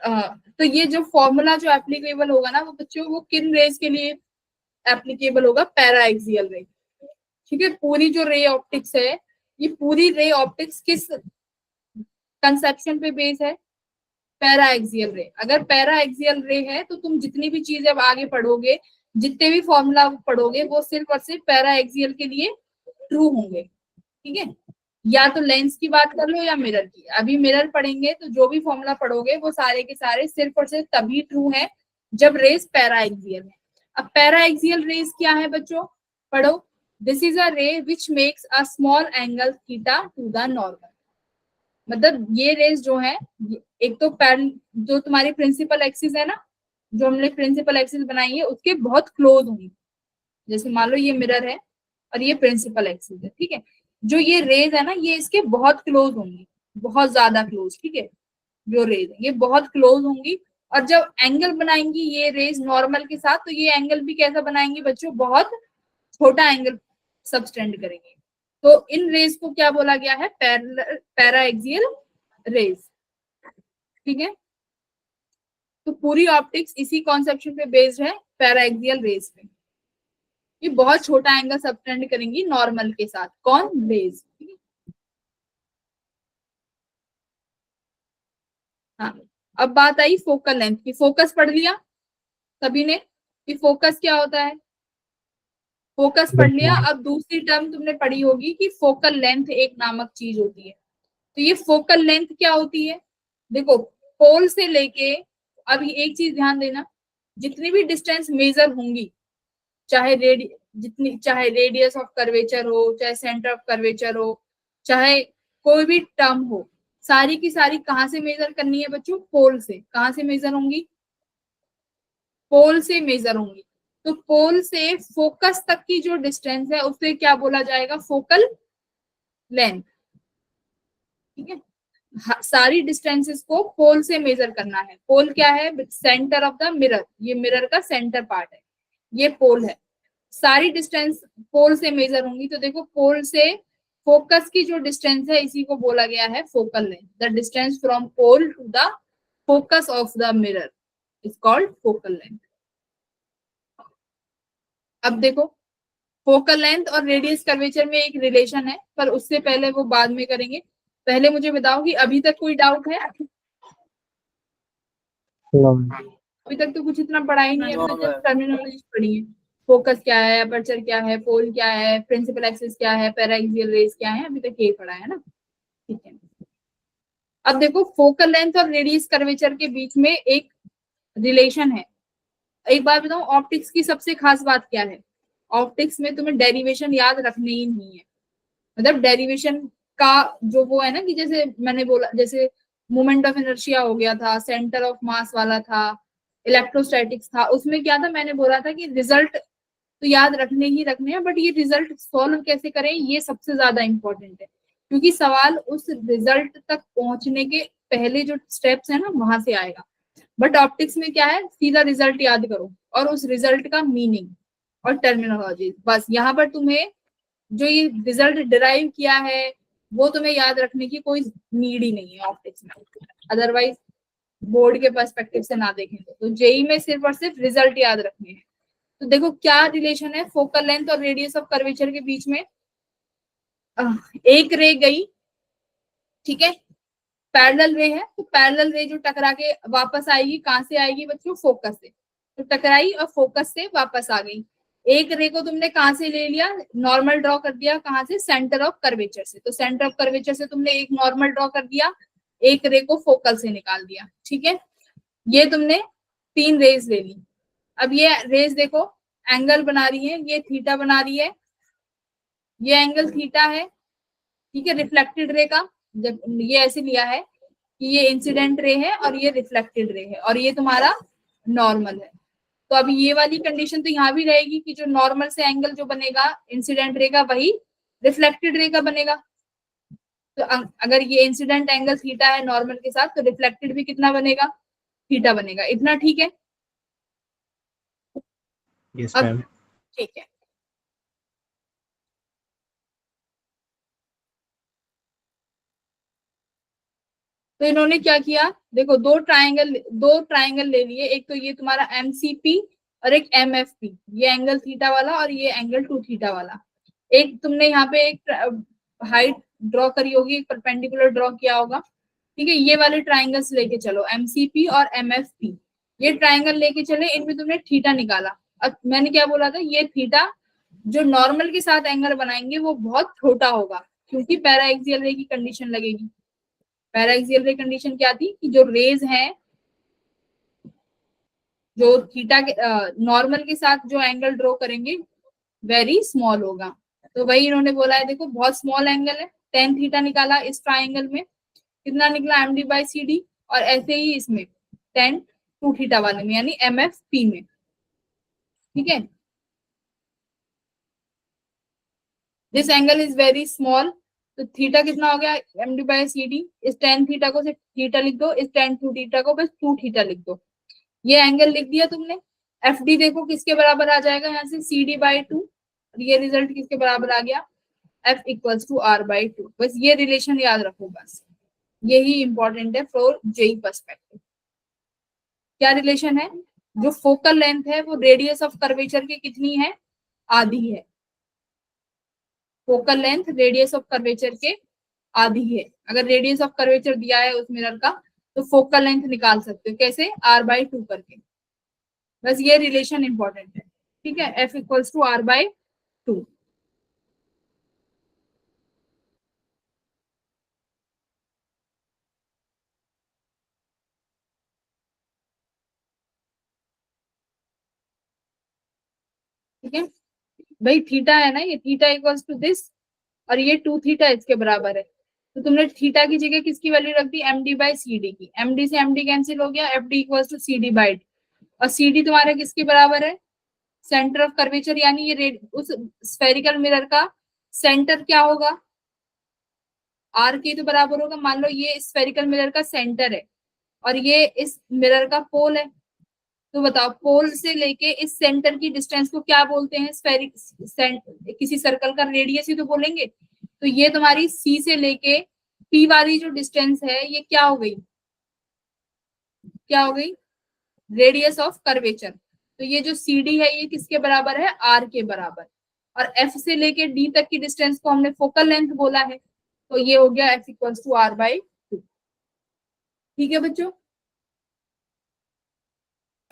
तो ये जो फॉर्मूला जो एप्लीकेबल होगा ना वो बच्चों, वो किन रेज के लिए एप्लीकेबल होगा, पैरा एक्सियल रे, ठीक है। पूरी जो रे ऑप्टिक्स है, ये पूरी रे ऑप्टिक्स किस कंसेप्शन पे बेस है, पैरा एक्सियल रे। अगर पैरा एक्सियल रे है तो तुम जितनी भी चीजें अब आगे पढ़ोगे, जितने भी फॉर्मूला पढ़ोगे, वो सिर्फ और सिर्फ पैरा एक्सियल के लिए ट्रू होंगे, ठीक है। या तो लेंस की बात कर लो या मिरर की। अभी मिरर पढ़ेंगे तो जो भी फॉर्मूला पढ़ोगे वो सारे के सारे सिर्फ और सिर्फ तभी ट्रू है जब रेस पैरा एक्सियल है। अब पैरा एक्सियल रेस क्या है बच्चों, पढ़ो। दिस इज अ रे which makes a small angle theta two the normal. मतलब ये रेस जो है, एक तो जो तुम्हारी प्रिंसिपल एक्सिस है ना, जो हमने प्रिंसिपल एक्सिस बनाई है उसके बहुत क्लोज होंगी। जैसे मान लो ये मिरर है और ये प्रिंसिपल एक्सिस है, ठीक है। जो ये रेज है ना, ये इसके बहुत क्लोज होंगी, बहुत ज्यादा क्लोज, ठीक है। जो रेज है ये बहुत क्लोज होंगी, और जब एंगल बनाएंगी ये रेज नॉर्मल के साथ, तो ये एंगल भी कैसा बनाएंगी बच्चों, बहुत छोटा एंगल सबस्टेंड करेंगे। तो इन रेज को क्या बोला गया है? Paraxial rays. ठीक है, तो पूरी ऑप्टिक्स इसी कॉन्सेप्शन पे बेस्ड है, पैरा एक्सियल रेज पे। ये बहुत छोटा एंगल सबटेंड करेंगी नॉर्मल के साथ। कौन? रेज। हाँ, अब बात आई फोकल लेंथ की। फोकस पढ़ लिया सभी ने कि फोकस क्या होता है? फोकस पढ़ लिया। अब दूसरी टर्म तुमने पढ़ी होगी कि फोकल लेंथ एक नामक चीज होती है। तो ये फोकल लेंथ क्या होती है? देखो, पोल से लेके, अभी एक चीज ध्यान देना, जितनी भी डिस्टेंस मेजर होंगी, चाहे रेडियस ऑफ कर्वेचर हो, चाहे सेंटर ऑफ कर्वेचर हो, चाहे कोई भी टर्म हो, सारी की सारी कहां से मेजर करनी है बच्चों? पोल से। कहां से मेजर होंगी? पोल से मेजर होंगी। तो पोल से फोकस तक की जो डिस्टेंस है उसे क्या बोला जाएगा? Focal length. ठीक है, सारी डिस्टेंसेस को पोल से मेजर करना है। पोल क्या है? Centre of the mirror. ये मिरर का सेंटर पार्ट है, ये पोल है। सारी डिस्टेंस पोल से मेजर होंगी। तो देखो, पोल से फोकस की जो डिस्टेंस है इसी को बोला गया है focal length. The distance from pole to the focus of the mirror is called focal length. अब देखो, फोकल लेंथ और रेडियस कर्वेचर में एक रिलेशन है, पर उससे पहले वो बाद में करेंगे। पहले मुझे बताओ कि अभी तक कोई डाउट है? अभी तक तो कुछ इतना पढ़ा ही नहीं है, अभी तो जस्ट टर्मिनोलॉजी पढ़ी है। फोकस क्या है, अपर्चर क्या है, पोल क्या है, प्रिंसिपल एक्सिस क्या है, पैरा एक्सियल रेज क्या है, अभी तक यही पढ़ा है ना। ठीक है, अब देखो, फोकल लेंथ और रेडियस कर्वेचर के बीच में एक रिलेशन है। एक बात बताऊं, ऑप्टिक्स की सबसे खास बात क्या है? ऑप्टिक्स में तुम्हें डेरिवेशन याद रखने ही नहीं है। मतलब डेरिवेशन का जो वो है ना, कि जैसे मैंने बोला, जैसे मोमेंट ऑफ इनर्शिया हो गया था, सेंटर ऑफ मास वाला था, इलेक्ट्रोस्टैटिक्स था, उसमें क्या था? मैंने बोला था कि रिजल्ट तो याद रखने ही रखने हैं, बट ये रिजल्ट सॉल्व कैसे करें ये सबसे ज्यादा इंपॉर्टेंट है, क्योंकि सवाल उस रिजल्ट तक पहुंचने के पहले जो स्टेप्स है ना वहां से आएगा। बट ऑप्टिक्स में क्या है? सीधा रिजल्ट याद करो और उस रिजल्ट का मीनिंग और टर्मिनोलॉजी, बस। यहाँ पर तुम्हें जो ये रिजल्ट डिराइव किया है वो तुम्हें याद रखने की कोई नीड ही नहीं है ऑप्टिक्स में। अदरवाइज बोर्ड के पर्सपेक्टिव से ना देखें तो जेई में सिर्फ और सिर्फ रिजल्ट याद रखने हैं। तो देखो, क्या रिलेशन है फोकल लेंथ और रेडियस ऑफ कर्वेचर के बीच में? एक रे गई, ठीक है, पैरेलल रे है, तो पैरेलल रे जो टकरा के वापस आएगी, कहां से आएगी बच्चों? फोकस से। तो टकराई और फोकस से वापस आ गई। एक रे को तुमने कहां से ले लिया? नॉर्मल ड्रॉ कर दिया। कहां से? सेंटर ऑफ कर्वेचर से। तो सेंटर ऑफ कर्वेचर से तुमने एक नॉर्मल ड्रॉ कर दिया, एक रे को फोकल से निकाल दिया। ठीक है, ये तुमने 3 रेज ले ली। अब ये रेज देखो एंगल बना रही है, ये थीटा बना रही है, ये एंगल थीटा है। ठीक है, रिफ्लेक्टेड रे का जब ये ऐसे लिया है कि ये इंसिडेंट रे है और ये रिफ्लेक्टेड रे है और ये तुम्हारा नॉर्मल है। तो अभी ये वाली कंडीशन तो यहाँ भी रहेगी कि जो नॉर्मल से एंगल जो बनेगा इंसिडेंट रे का, वही रिफ्लेक्टेड रे का बनेगा। तो अगर ये इंसिडेंट एंगल थीटा है नॉर्मल के साथ, तो रिफ्लेक्टेड भी कितना बनेगा? थीटा बनेगा। इतना ठीक है? यस अब मैम। ठीक है, तो इन्होंने क्या किया? देखो, दो ट्राइंगल ले लिए। एक तो ये तुम्हारा एमसीपी और एक एमएफपी, ये एंगल थीटा वाला और ये एंगल 2 थीटा वाला। एक तुमने यहाँ पे एक हाइट ड्रॉ करी होगी, एक परपेंडिकुलर ड्रॉ किया होगा। ठीक है, ये वाले ट्राइंगल्स लेके चलो, एमसीपी और एमएफपी। ये ट्राइंगल लेके चले, इनमें तुमने थीटा निकाला। अब मैंने क्या बोला था? ये थीटा जो नॉर्मल के साथ एंगल बनाएंगे वो बहुत छोटा होगा, क्योंकि पैरा एक्सियल रे की कंडीशन लगेगी। पैरा एक्सियल रे कंडीशन क्या थी? कि जो रेज हैं, जो थीटा के नॉर्मल के साथ जो एंगल ड्रॉ करेंगे वेरी स्मॉल होगा। तो वही इन्होंने बोला है, देखो बहुत स्मॉल एंगल है, टेन थीटा निकाला इस ट्राइंगल में, कितना निकला? MD by C D. और ऐसे ही इसमें टेन 2 थीटा वाले में, यानी एमएफपी में। ठीक है, this angle is very small, तो थीटा कितना हो गया? MD by C D. इस टेन थीटा को सिर्फ थीटा लिख दो, इस टेन 2 थीटा को बस 2 थीटा लिख दो। ये एंगल लिख दिया तुमने। एफ डी देखो किसके बराबर आ जाएगा यहाँ से? C D by 2। और ये रिजल्ट किसके बराबर आ गया, F इक्वल्स टू R/2। बस ये रिलेशन याद रखो, बस यही इंपॉर्टेंट है फॉर जेई पर्सपेक्टिव। क्या रिलेशन है, जो फोकल लेंथ है वो रेडियस ऑफ कर्वेचर की कितनी है, आधी है। Focal length radius of curvature के आधी है। अगर रेडियस ऑफ कर्वेचर दिया है उस मिरर का तो फोकल लेंथ निकाल सकते हो, कैसे, R/2 करके। बस ये रिलेशन इंपॉर्टेंट है, ठीक है, F इक्वल्स टू R/2। ठीक है भाई, थीटा है ना, ये थीटा इक्वल्स टू दिस, और ये 2 थीटा इसके बराबर है। तो तुमने थीटा की जगह किसकी वैल्यू रख दी, MD/CD की। MD से MD कैंसिल हो गया, FD इक्वल्स टू CD/D। और CD तुम्हारे किसके बराबर है, सेंटर ऑफ कर्वेचर, यानी ये उस स्फेरिकल मिरर का सेंटर क्या होगा, R के तो बराबर होगा। मान लो ये स्फेरिकल मिरर का सेंटर है और ये इस मिरर का पोल है, तो बताओ पोल से लेके इस सेंटर की डिस्टेंस को क्या बोलते हैं, किसी सर्कल का रेडियस ही तो बोलेंगे। तो ये तुम्हारी C से लेके P वाली जो डिस्टेंस है ये क्या हो गई, क्या हो गई, रेडियस ऑफ कर्वेचर। तो ये जो CD है ये किसके बराबर है, R के बराबर। और F से लेके D तक की डिस्टेंस को हमने फोकल लेंथ बोला है, तो ये हो गया F इक्वल्स टू R/2। ठीक है बच्चों,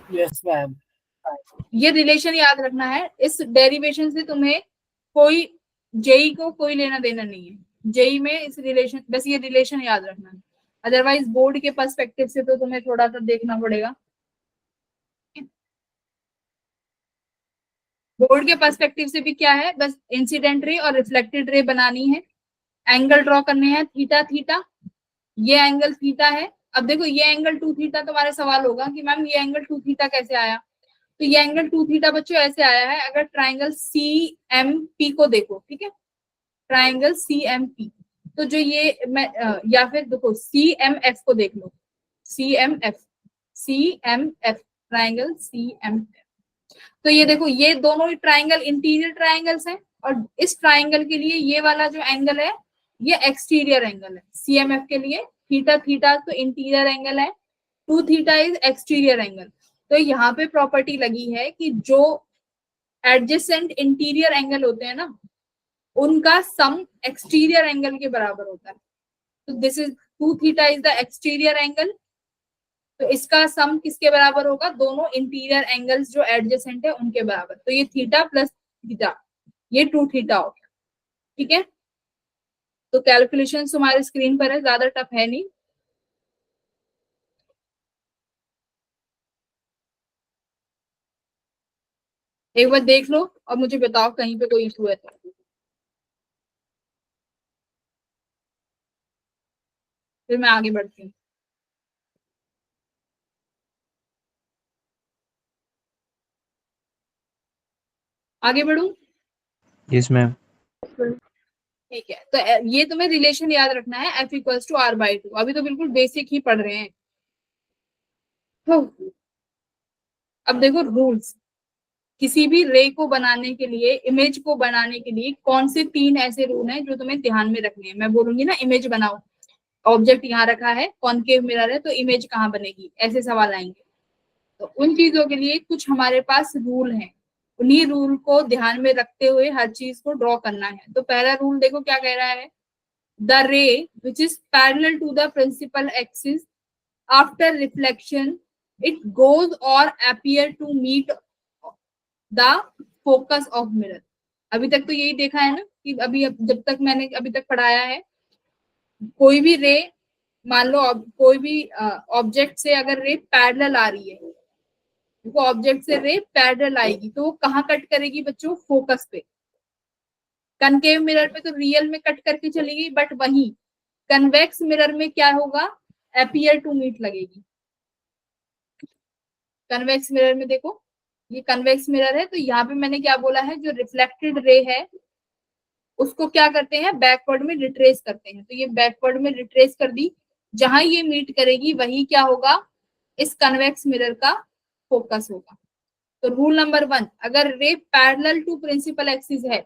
यस मैम। ये रिलेशन याद रखना है। इस डेरिवेशन से तुम्हें कोई जेई को कोई लेना देना नहीं है। जेई में इस रिलेशन, बस ये रिलेशन याद रखना है, अदरवाइज बोर्ड के पर्सपेक्टिव से तो तुम्हें थोड़ा सा देखना पड़ेगा। बोर्ड के पर्सपेक्टिव से भी क्या है, बस इंसिडेंट रे और रिफ्लेक्टेड रे बनानी है, एंगल ड्रॉ करने हैं थीटा थीटा, ये एंगल थीटा है। अब देखो ये एंगल 2 थीटा, तुम्हारा सवाल होगा कि मैम ये एंगल 2 थीटा कैसे आया। तो ये एंगल 2 थीटा बच्चों ऐसे आया है, अगर ट्राइंगल CMP को देखो, ठीक है, ट्राइंगल CMP, तो जो ये मैं या फिर देखो CMF को देख लो, CMF ट्राइंगल CMF। तो ये देखो ये दोनों ही ट्राइंगल इंटीरियर ट्राइंगल्स हैं, और इस ट्राइंगल के लिए ये वाला जो एंगल है ये एक्सटीरियर एंगल है। CMF के लिए थीटा थीटा तो इंटीरियर एंगल है, 2 थीटा इज एक्सटीरियर एंगल। तो यहाँ पे प्रॉपर्टी लगी है कि जो एडजेसेंट इंटीरियर एंगल होते हैं ना, उनका सम एक्सटीरियर एंगल के बराबर होता है। तो this is 2 theta is the exterior angle, तो इसका सम किसके बराबर होगा, दोनों इंटीरियर एंगल्स जो एडजेसेंट है उनके बराबर। तो ये थीटा प्लस थीटा, ये 2 थीटा हो गया। ठीक है, तो कैलकुलेशन तुम्हारे स्क्रीन पर है, ज्यादा टफ है नहीं। एक बार देख लो और मुझे बताओ कहीं पे कोई इशू है तो। फिर मैं आगे बढ़ती हूँ। आगे बढ़ू, यस मैम। ठीक है। तो ये तुम्हें रिलेशन याद रखना है, F इक्वल्स टू R/2। अभी तो बिल्कुल बेसिक ही पढ़ रहे हैं। तो अब देखो रूल्स, किसी भी रे को बनाने के लिए, इमेज को बनाने के लिए कौन से 3 ऐसे रूल हैं जो तुम्हें ध्यान में रखने हैं। मैं बोलूंगी ना इमेज बनाओ, ऑब्जेक्ट यहाँ रखा है, कॉनकेव मिरर है, तो इमेज कहाँ बनेगी, ऐसे सवाल आएंगे। तो उन चीजों के लिए कुछ हमारे पास रूल हैं, उन्हीं रूल को ध्यान में रखते हुए हर चीज को ड्रॉ करना है। तो पहला रूल देखो क्या कह रहा है, the ray which is parallel to the principal axis after reflection it goes or appear to meet the focus of mirror. अभी तक तो यही देखा है ना कि अभी जब तक मैंने अभी तक पढ़ाया है, कोई भी रे, मान लो कोई भी ऑब्जेक्ट से अगर रे पैरेलल आ रही है, वो ऑब्जेक्ट से रे पैरेलल आएगी तो वो कहाँ कट करेगी बच्चों, फोकस पे। कनकेव मिरर पे तो रियल में कट करके चलेगी, बट वहीं कन्वेक्स मिरर में क्या होगा, अपीयर टू मीट लगेगी। कन्वेक्स मिरर में देखो, ये कन्वेक्स मिरर है, तो यहाँ पे मैंने क्या बोला है, जो रिफ्लेक्टेड रे है उसको क्या करते हैं, बैकवर्ड में रिट्रेस करते हैं। तो ये बैकवर्ड में रिट्रेस कर दी, जहां ये मीट करेगी वही क्या होगा, इस कन्वेक्स मिरर का फोकस होगा। तो रूल नंबर 1, अगर ray parallel to principal axis है,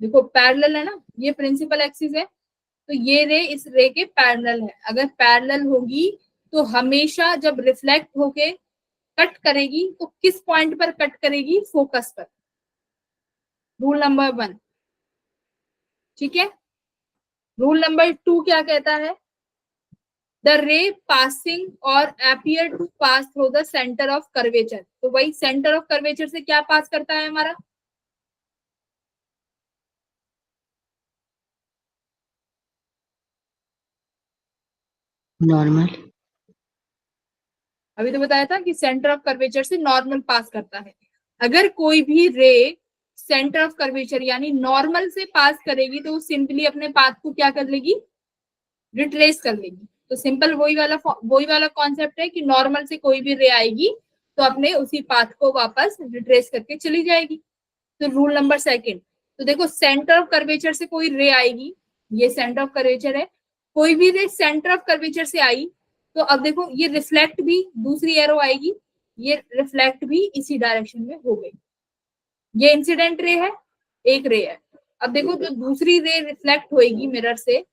देखो पैरेलल है ना, ये प्रिंसिपल एक्सिस है, तो ये रे इस रे के पैरेलल है। अगर पैरेलल होगी तो हमेशा जब रिफ्लेक्ट होके कट करेगी तो किस पॉइंट पर कट करेगी? फोकस पर। रूल नंबर 1, ठीक है। रूल नंबर 2 क्या कहता है? द रे पासिंग और appear to pass through the centre of curvature. तो वही सेंटर ऑफ कर्वेचर से क्या पास करता है हमारा? नॉर्मल। अभी तो बताया था कि सेंटर ऑफ कर्वेचर से नॉर्मल पास करता है। अगर कोई भी रे सेंटर ऑफ कर्वेचर यानी नॉर्मल से पास करेगी तो वो सिंपली अपने पाथ को क्या कर लेगी? रिट्रेस कर लेगी। तो सिंपल वही वाला कॉन्सेप्ट है कि नॉर्मल से कोई भी रे आएगी तो अपने उसी पाथ को वापस रिट्रेस करके चली जाएगी। तो रूल नंबर 2, तो देखो सेंटर ऑफ कर्वेचर से कोई रे आएगी, ये सेंटर ऑफ कर्वेचर है, कोई भी रे सेंटर ऑफ कर्वेचर से आई तो अब देखो ये रिफ्लेक्ट भी, दूसरी एरो आएगी, ये रिफ्लेक्ट भी इसी डायरेक्शन में हो गई। ये इंसिडेंट रे है, एक रे है। अब देखो जो दूसरी रे रिफ्लेक्ट होएगी मिरर से,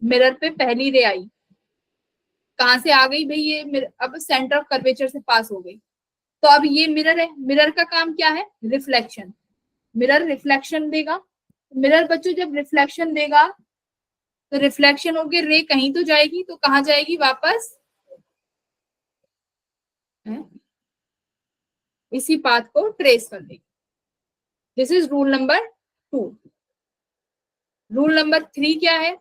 मिरर पे पहली रे आई, कहां से आ गई भाई? ये अब सेंटर ऑफ कर्वेचर से पास हो गई। तो अब ये मिरर है, मिरर का काम क्या है? रिफ्लेक्शन। मिरर रिफ्लेक्शन देगा। मिरर बच्चों जब रिफ्लेक्शन देगा तो रिफ्लेक्शन होके रे कहीं तो जाएगी, तो कहां जाएगी? वापस इसी पाथ को ट्रेस कर देगी। This is rule number 2। Rule number 3 क्या है?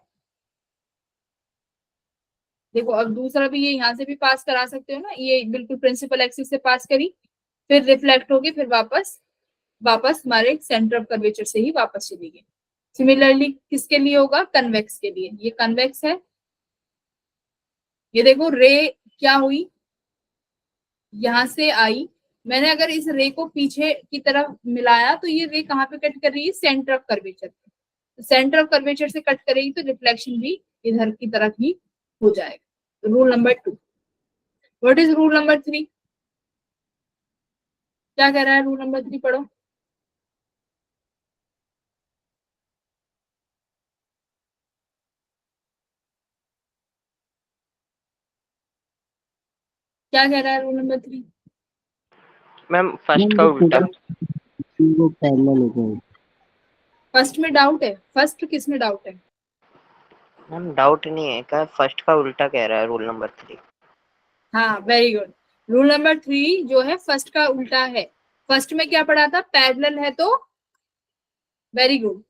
देखो अब दूसरा भी ये यहाँ से भी पास करा सकते हो ना, ये बिल्कुल प्रिंसिपल एक्सिस से पास करी, फिर रिफ्लेक्ट होगी, फिर वापस हमारे सेंटर ऑफ कर्वेचर से ही वापस चली गई। सिमिलरली किसके लिए होगा? कन्वेक्स के लिए। ये कन्वेक्स है, ये देखो रे क्या हुई, यहां से आई, मैंने अगर इस रे को पीछे की तरफ मिलाया तो ये रे कहाँ पे कट कर रही है? सेंटर ऑफ कर्वेचर पे। तो सेंटर ऑफ कर्वेचर से कट करेगी तो रिफ्लेक्शन भी इधर की तरफ ही हो जाएगा। Rule number 2। What is rule number 3? क्या कह रहा है रूल नंबर 3? पढ़ो। क्या कह रहा है रूल नंबर 3? मैम फर्स्ट का उल्टा। वो पैरेलल हो गए। फर्स्ट में डाउट है? फर्स्ट किस में डाउट है? मैम डाउट नहीं है क्या? फर्स्ट का उल्टा कह रहा है रूल नंबर 3। हाँ वेरी गुड। रूल नंबर 3 जो है फर्स्ट का उल्टा है। फर्स्ट में क्या पढ़ा था? पैरेलल है तो, वेरी गुड,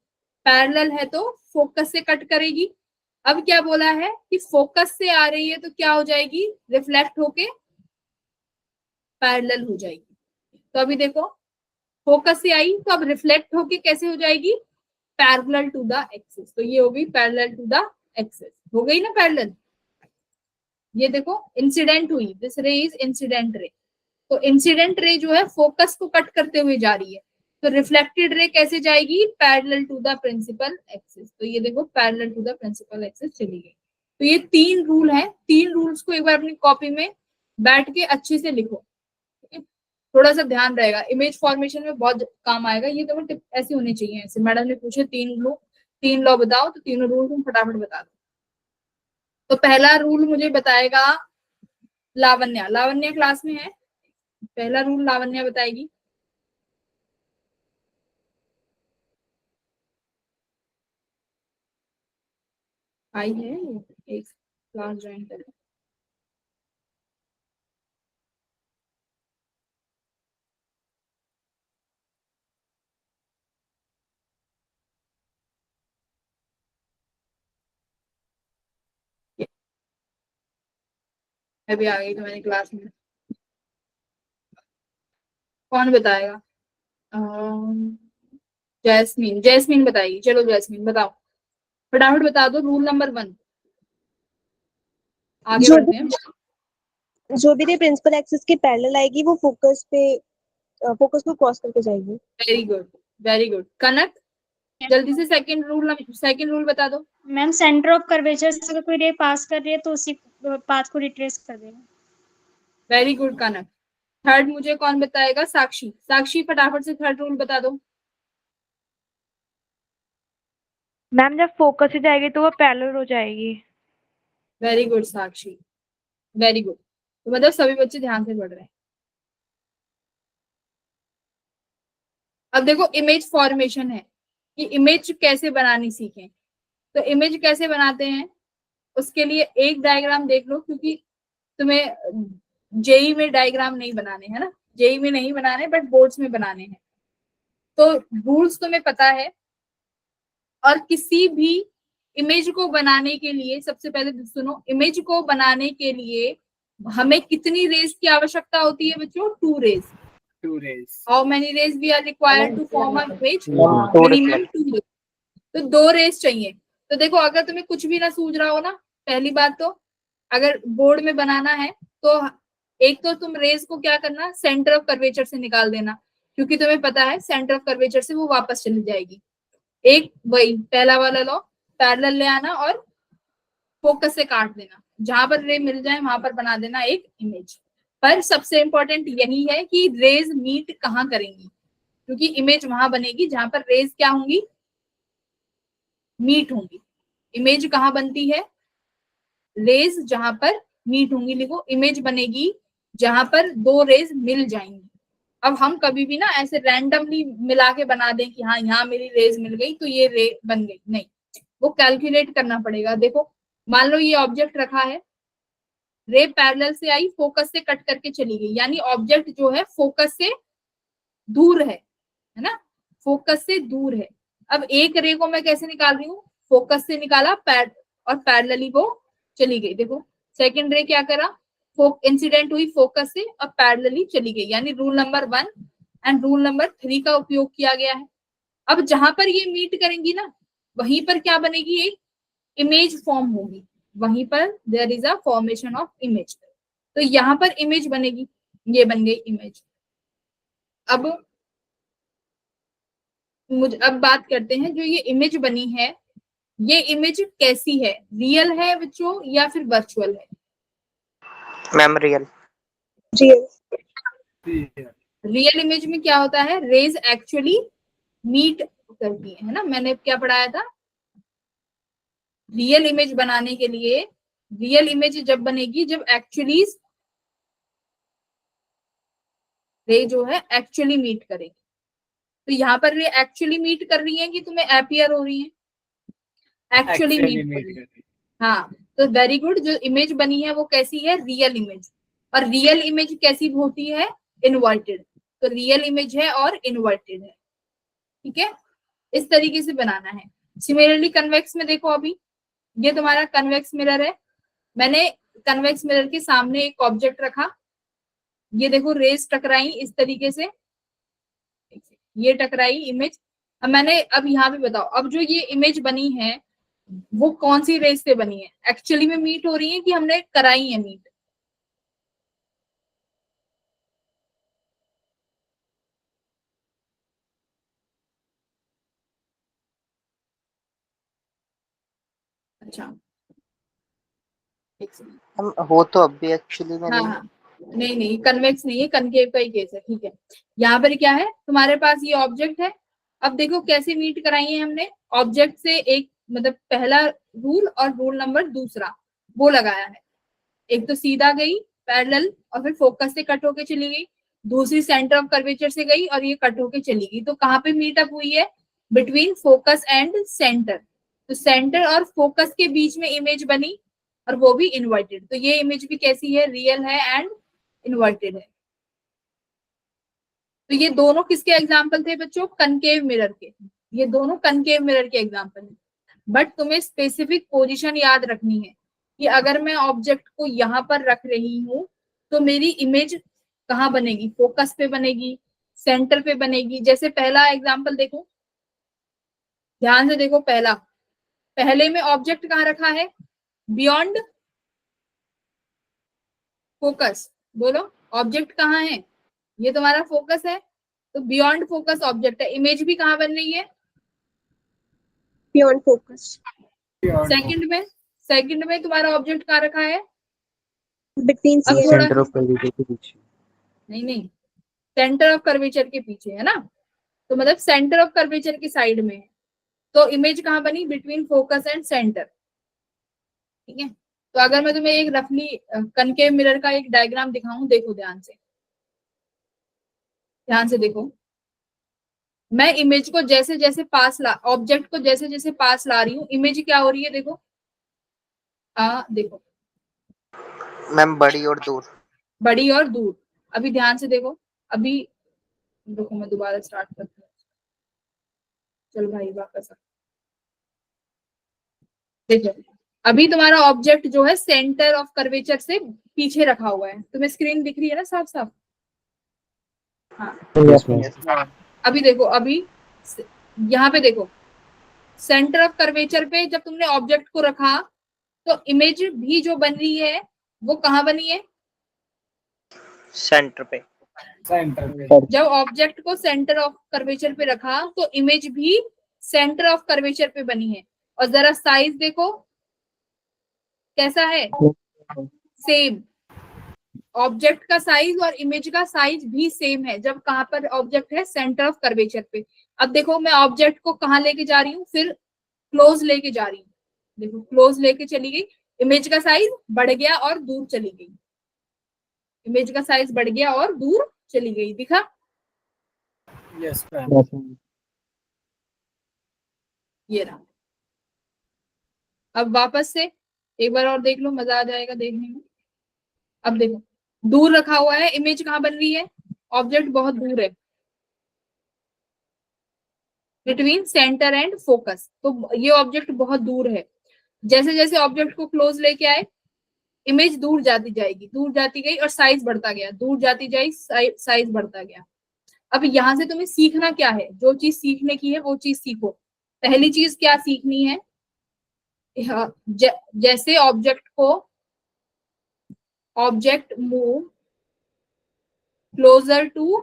पैरेलल है तो फोकस से कट करेगी। अब क्या बोला है कि फोकस से आ रही है तो क्या हो जाएगी? रिफ्लेक्ट होके पैरेलल हो जाएगी। तो अभी देखो फोकस से आई तो अब रिफ्लेक्ट होके कैसे हो जाएगी? Parallel to the axis. तो ये हो गई पैरेलल टू द एक्सिस, हो गई ना पैरेलल। ये देखो इंसिडेंट हुई, दिस रे इज इंसिडेंट रे। तो इंसिडेंट रे जो है फोकस को कट करते हुए जा रही है, तो रिफ्लेक्टेड रे कैसे जाएगी? Parallel to the principal axis. तो ये देखो parallel to the principal axis चली गई। तो ये 3 रूल है। 3 रूल्स को एक बार अपनी कॉपी में बैठ के अच्छे से लिखो, थोड़ा सा ध्यान रहेगा, इमेज फॉर्मेशन में बहुत काम आएगा। ये देखो टिप ऐसी होनी चाहिए, ऐसे मैडम ने पूछे 3 लॉ बताओ तो तीनों रूल तुम फटाफट बता दो। तो पहला रूल मुझे बताएगा लावण्या। लावण्या क्लास में है? पहला रूल लावण्या बताएगी। आई है एक क्लास ज्वाइन कर। अभी आ गई तुम्हारी क्लास में। कौन बताएगा? जैस्मीन। जैस्मीन बताएगी। चलो जैस्मीन बताओ, फटाफट बता दो रूल नंबर 1। आगे जो बढ़ते हैं। जो भी रे प्रिंसिपल एक्सिस के पैरेलल आएगी वो फोकस को क्रॉस करके जाएगी। Very good, very good. Kanak जल्दी से सेकंड रूल बता दो। मैम सेंटर ऑफ कर्वेचर से अगर कोई रे पास कर रही है तो उसी पाथ को रिट्रेस कर देगा। वेरी गुड कनक। थर्ड मुझे कौन बताएगा? साक्षी। साक्षी फटाफट से थर्ड रूल बता दो। मैम जब फोकस ही जाएगी तो वो पैरेलल हो जाएगी। वेरी गुड साक्षी, वेरी गुड। तो मतलब सभी बच्चे ध्यान से पढ़ रहे हैं। अब देखो इमेज फॉर्मेशन है कि इमेज कैसे बनानी सीखें। तो इमेज कैसे बनाते हैं उसके लिए एक डायग्राम देख लो, क्योंकि तुम्हें जेई में डायग्राम नहीं बनाने है ना, जेई में नहीं बनाने बट बोर्ड्स में बनाने हैं। तो रूल्स तुम्हें पता है। और किसी भी इमेज को बनाने के लिए सबसे पहले सुनो, इमेज को बनाने के लिए हमें कितनी रेज की आवश्यकता होती है बच्चों? 2 rays. 2 rays. How many rays we are required to form a image? Two minimum 2 rays. तो 2 रेज चाहिए। तो देखो अगर तुम्हें कुछ भी ना सूझ रहा हो ना, पहली बात तो अगर बोर्ड में बनाना है तो एक तो तुम रेज को क्या करना, सेंटर ऑफ कर्वेचर से निकाल देना, क्योंकि तुम्हें पता है सेंटर ऑफ कर्वेचर से वो वापस चली जाएगी। एक वही पहला वाला लो, पैरेलल ले आना और फोकस से काट देना, जहां पर रे मिल जाए वहां पर बना देना एक इमेज। पर सबसे इंपॉर्टेंट यही है कि रेज मीट कहाँ करेंगी, क्योंकि इमेज वहां बनेगी जहां पर रेज क्या होंगी? मीट होंगी। इमेज कहाँ बनती है? रेज जहां पर मीट होंगी। लिखो इमेज बनेगी जहां पर 2 रेज मिल जाएंगी। अब हम कभी भी ना ऐसे रैंडमली मिला के बना दें कि हाँ यहाँ मेरी रेज मिल गई तो ये रे बन गई, नहीं, वो कैलकुलेट करना पड़ेगा। देखो मान लो ये ऑब्जेक्ट रखा है, रे पैरेलल से आई, फोकस से कट करके चली गई, यानी ऑब्जेक्ट जो है फोकस से दूर है ना, फोकस से दूर है। अब एक रे को मैं कैसे निकाल रही हूँ? फोकस से निकाला और पैरेलली वो चली गई। देखो सेकंड रे क्या करा, इंसिडेंट हुई फोकस से और पैरेलली चली गई, यानी rule number 1 and rule number 3 का उपयोग किया गया है। अब जहां पर ये मीट करेंगी ना, वहीं पर क्या बनेगी? एक इमेज फॉर्म होगी, वहीं पर there is a formation of image. तो यहाँ पर इमेज बनेगी, ये बन गई इमेज। अब अब बात करते हैं, जो ये इमेज बनी है, ये इमेज कैसी है? रियल है बच्चों या फिर वर्चुअल है? Ma'am real. Real. Real image में क्या होता है? रेज एक्चुअली मीट करती है ना। मैंने क्या पढ़ाया था? रियल इमेज बनाने के लिए, रियल इमेज जब बनेगी जब एक्चुअली रे जो है एक्चुअली मीट करेगी। तो यहाँ पर रे एक्चुअली मीट कर रही है कि तुम्हें अपियर हो रही है? एक्चुअली मीट कर रही है। हाँ, तो वेरी गुड। जो इमेज बनी है वो कैसी है? Real image. और रियल इमेज कैसी होती है? इन्वर्टेड। तो रियल इमेज है और इन्वर्टेड है, ठीक है। इस तरीके से बनाना है। सिमिलरली कन्वेक्स में देखो, अभी ये तुम्हारा कन्वेक्स मिरर है। मैंने कन्वेक्स मिरर के सामने एक ऑब्जेक्ट रखा, ये देखो रेज टकराई इस तरीके से, ये टकराई इमेज। अब मैंने, अब यहाँ पे बताओ, अब जो ये इमेज बनी है वो कौन सी रेज से बनी है? एक्चुअली में मीट हो रही है कि हमने कराई है मीट? अच्छा एक सेकंड। हम हो तो अब भी एक्चुअली में हाँ नहीं। हाँ, नहीं नहीं, कन्वेक्स नहीं है, कनकेव का ही केस है, ठीक है। यहाँ पर क्या है, तुम्हारे पास ये ऑब्जेक्ट है। अब देखो कैसे मीट कराई है हमने। ऑब्जेक्ट से एक, मतलब पहला रूल और रूल नंबर दूसरा वो लगाया है। एक तो सीधा गई पैरेलल और फिर फोकस से कट होके चली गई, दूसरी सेंटर ऑफ कर्वेचर से गई और ये कट होके चली गई। तो कहाँ पे मीटअप हुई है? Between focus and centre. तो सेंटर और फोकस के बीच में इमेज बनी और वो भी इन्वर्टेड। तो ये इमेज भी कैसी है? रियल है एंड इन्वर्टेड है। तो ये दोनों किसके एग्जाम्पल थे बच्चों? कनकेव मिरर के। ये दोनों कनकेव मिरर के एग्जाम्पल है। बट तुम्हें स्पेसिफिक पोजीशन याद रखनी है कि अगर मैं ऑब्जेक्ट को यहाँ पर रख रही हूँ तो मेरी इमेज कहाँ बनेगी? फोकस पे बनेगी, सेंटर पे बनेगी। जैसे पहला एग्जाम्पल देखो, ध्यान से देखो। पहले में ऑब्जेक्ट कहाँ रखा है? Beyond focus. बोलो ऑब्जेक्ट कहाँ है? ये तुम्हारा फोकस है, तो बियॉन्ड फोकस ऑब्जेक्ट है। इमेज भी कहाँ बन रही है? Beyond focus. सेकंड में तुम्हारा ऑब्जेक्ट कहाँ रखा है? बिटवीन अब सी थोड़ा सेंटर ऑफ कर्वेचर के पीछे। नहीं नहीं, सेंटर ऑफ कर्वेचर के पीछे है ना, तो मतलब सेंटर ऑफ कर्वेचर की साइड में है, तो इमेज कहाँ बनी, बिटवीन फोकस एंड सेंटर। ठीक है, तो अगर मैं तुम्हें एक रफली कनकेव मिरर का एक डायग्राम दिखाऊं, देखो ध्यान से, ध्यान से देखो, मैं इमेज को जैसे जैसे पास ला, ऑब्जेक्ट को जैसे जैसे पास ला रही हूँ, इमेज क्या हो रही है, देखो देखो मैम बड़ी और दूर। बड़ी और दूर। अभी ध्यान से देखो, अभी देखो मैं दोबारा स्टार्ट करती हूँ, चल भाई वापस आ। देखो अभी तुम्हारा ऑब्जेक्ट जो है सेंटर ऑफ कर्वेचर से पीछे रखा हुआ है, तुम्हें स्क्रीन दिख रही है ना साफ साफ? हाँ, Yes, ma'am. Yes ma'am. अभी देखो, अभी यहाँ पे देखो, सेंटर ऑफ कर्वेचर पे जब तुमने ऑब्जेक्ट को रखा, तो इमेज भी जो बन रही है वो कहाँ बनी है, सेंटर पे। Center पे. जब ऑब्जेक्ट को सेंटर ऑफ कर्वेचर पे रखा तो इमेज भी सेंटर ऑफ कर्वेचर पे बनी है। और जरा साइज देखो कैसा है, सेम, ऑब्जेक्ट का साइज और इमेज का साइज भी सेम है जब कहां पर ऑब्जेक्ट है, सेंटर ऑफ कर्वेचर पे। अब देखो मैं ऑब्जेक्ट को कहां लेके जा रही हूँ, फिर क्लोज लेके जा रही हूँ, देखो क्लोज लेके चली गई, इमेज का साइज बढ़ गया और दूर चली गई, इमेज का साइज बढ़ गया और दूर चली गई, दिखा? Yes, ma'am. ये रहा। अब वापस से एक बार और देख लो, मजा आ जाएगा देखने में। अब देखो दूर रखा हुआ है, इमेज कहाँ बन रही है, ऑब्जेक्ट बहुत दूर है, बिटवीन सेंटर एंड फोकस, तो ये ऑब्जेक्ट बहुत दूर है। जैसे जैसे ऑब्जेक्ट को क्लोज लेके आए, इमेज दूर जाती जाएगी, दूर जाती गई और साइज बढ़ता गया, दूर जाती जाए साइज बढ़ता गया। अब यहाँ से तुम्हें सीखना क्या है, जो चीज सीखने की है वो चीज सीखो। पहली चीज क्या सीखनी है, जैसे object move closer to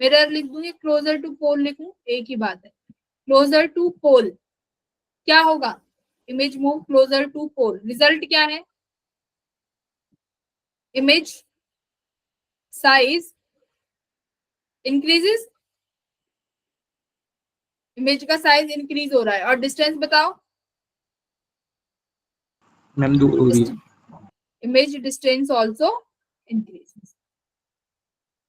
mirror लिख दूंगी, क्लोजर टू पोल लिखूं, एक ही बात है, क्लोजर टू पोल क्या होगा, image move closer to pole, result क्या है, इमेज साइज इंक्रीजेस, इमेज का साइज इंक्रीज हो रहा है, और डिस्टेंस बताओ मैम दूर हो रही है. Image distance also increase.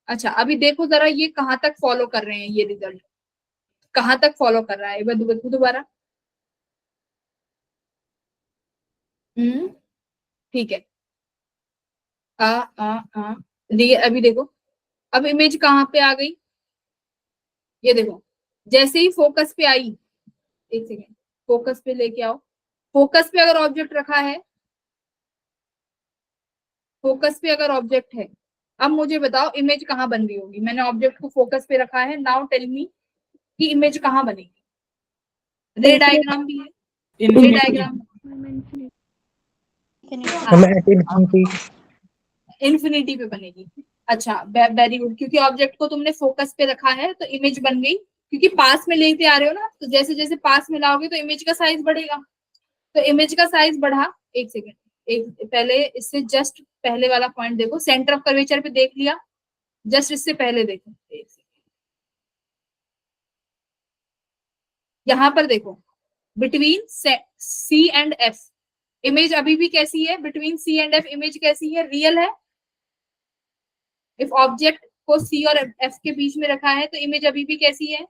अच्छा अभी देखो जरा ये कहां तक फॉलो कर रहे हैं, ये रिजल्ट कहां तक फॉलो कर रहा है, दोबारा। ठीक है, आ आ आ अभी देखो, अब इमेज कहां पे आ गई, ये देखो, जैसे ही फोकस पे आई, एक सेकेंड, फोकस पे लेके आओ, फोकस पे अगर ऑब्जेक्ट रखा है, फोकस पे अगर ऑब्जेक्ट है, अब मुझे बताओ इमेज कहाँ बन रही होगी, मैंने ऑब्जेक्ट को फोकस पे रखा है, नाउ टेल मी कि इमेज कहाँ बनेगी, रे डायग्राम भी है, रे डायग्राम इन्फिनिटी पे बनेगी। अच्छा वेरी गुड, क्योंकि ऑब्जेक्ट को तुमने फोकस पे रखा है तो इमेज बन गई, क्योंकि पास में लेते आ रहे हो ना, तो जैसे जैसे पास में लाओगे तो इमेज का साइज बढ़ेगा, तो इमेज का साइज बढ़ा। एक सेकेंड, एक पहले इससे जस्ट पहले वाला पॉइंट देखो, सेंटर ऑफ कर्वेचर पे देख लिया, जस्ट इससे पहले देखो, एक सेकेंड यहाँ पर देखो, between C and F image अभी भी कैसी है, between C and F image कैसी है, रियल है। इफ ऑब्जेक्ट को सी और एफ के बीच में रखा है तो इमेज अभी भी कैसी है,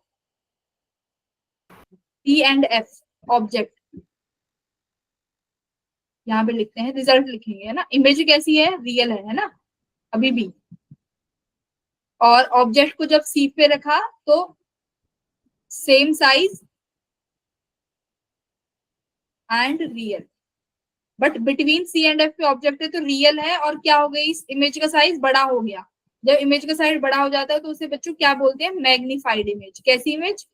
सी एंड एफ ऑब्जेक्ट, यहाँ पे लिखते हैं, रिजल्ट लिखेंगे है ना, इमेज कैसी है, रियल है ना अभी भी। और ऑब्जेक्ट को जब सी पे रखा तो same size and real, but between C and F पे ऑब्जेक्ट है तो रियल है, और क्या हो गई, इस इमेज का साइज बड़ा हो गया। जब इमेज का साइज बड़ा हो जाता है तो उसे बच्चों क्या बोलते हैं, मैग्नीफाइड इमेज। कैसी इमेज,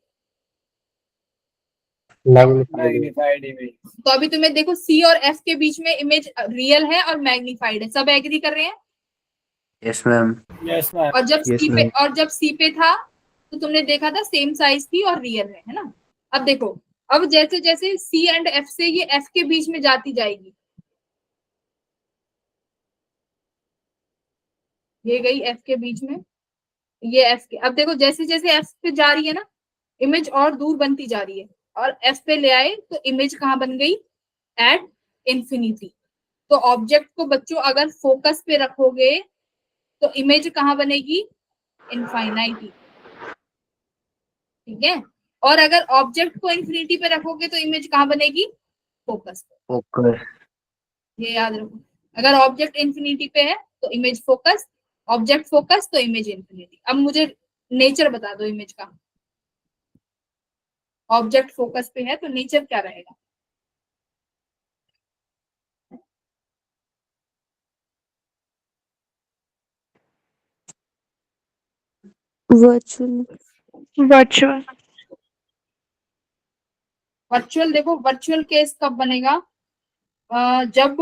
Magnified image. तो अभी तुम्हें देखो सी और एफ के बीच में इमेज रियल है और मैग्नीफाइड है, सब एग्री कर रहे हैं? Yes ma'am. Yes, ma'am. और जब Yes, सी पे ma'am. और जब सी पे था तो तुमने देखा था सेम साइज थी और रियल है ना। अब देखो, अब जैसे जैसे सी एंड एफ से ये एफ के बीच में जाती जाएगी, ये गई एफ के बीच में, ये एफ के, अब देखो जैसे जैसे एफ पे जा रही है ना इमेज और दूर बनती जा रही है, और एफ पे ले आए तो इमेज कहाँ बन गई, एट इंफिनिटी। तो ऑब्जेक्ट को बच्चों अगर फोकस पे रखोगे तो इमेज कहाँ बनेगी, इनफाइनाइटी, ठीक है। और अगर ऑब्जेक्ट को इंफिनिटी पे रखोगे तो इमेज कहाँ बनेगी, फोकस पे। फोकस। ये याद रखो, अगर ऑब्जेक्ट इंफिनिटी पे है तो इमेज फोकस, ऑब्जेक्ट फोकस तो इमेज इंफिनिटी। अब मुझे नेचर बता दो इमेज का, ऑब्जेक्ट फोकस पे है तो नेचर क्या रहेगा, वर्चुअल। वर्चुअल। वर्चुअल। देखो वर्चुअल केस कब बनेगा, जब,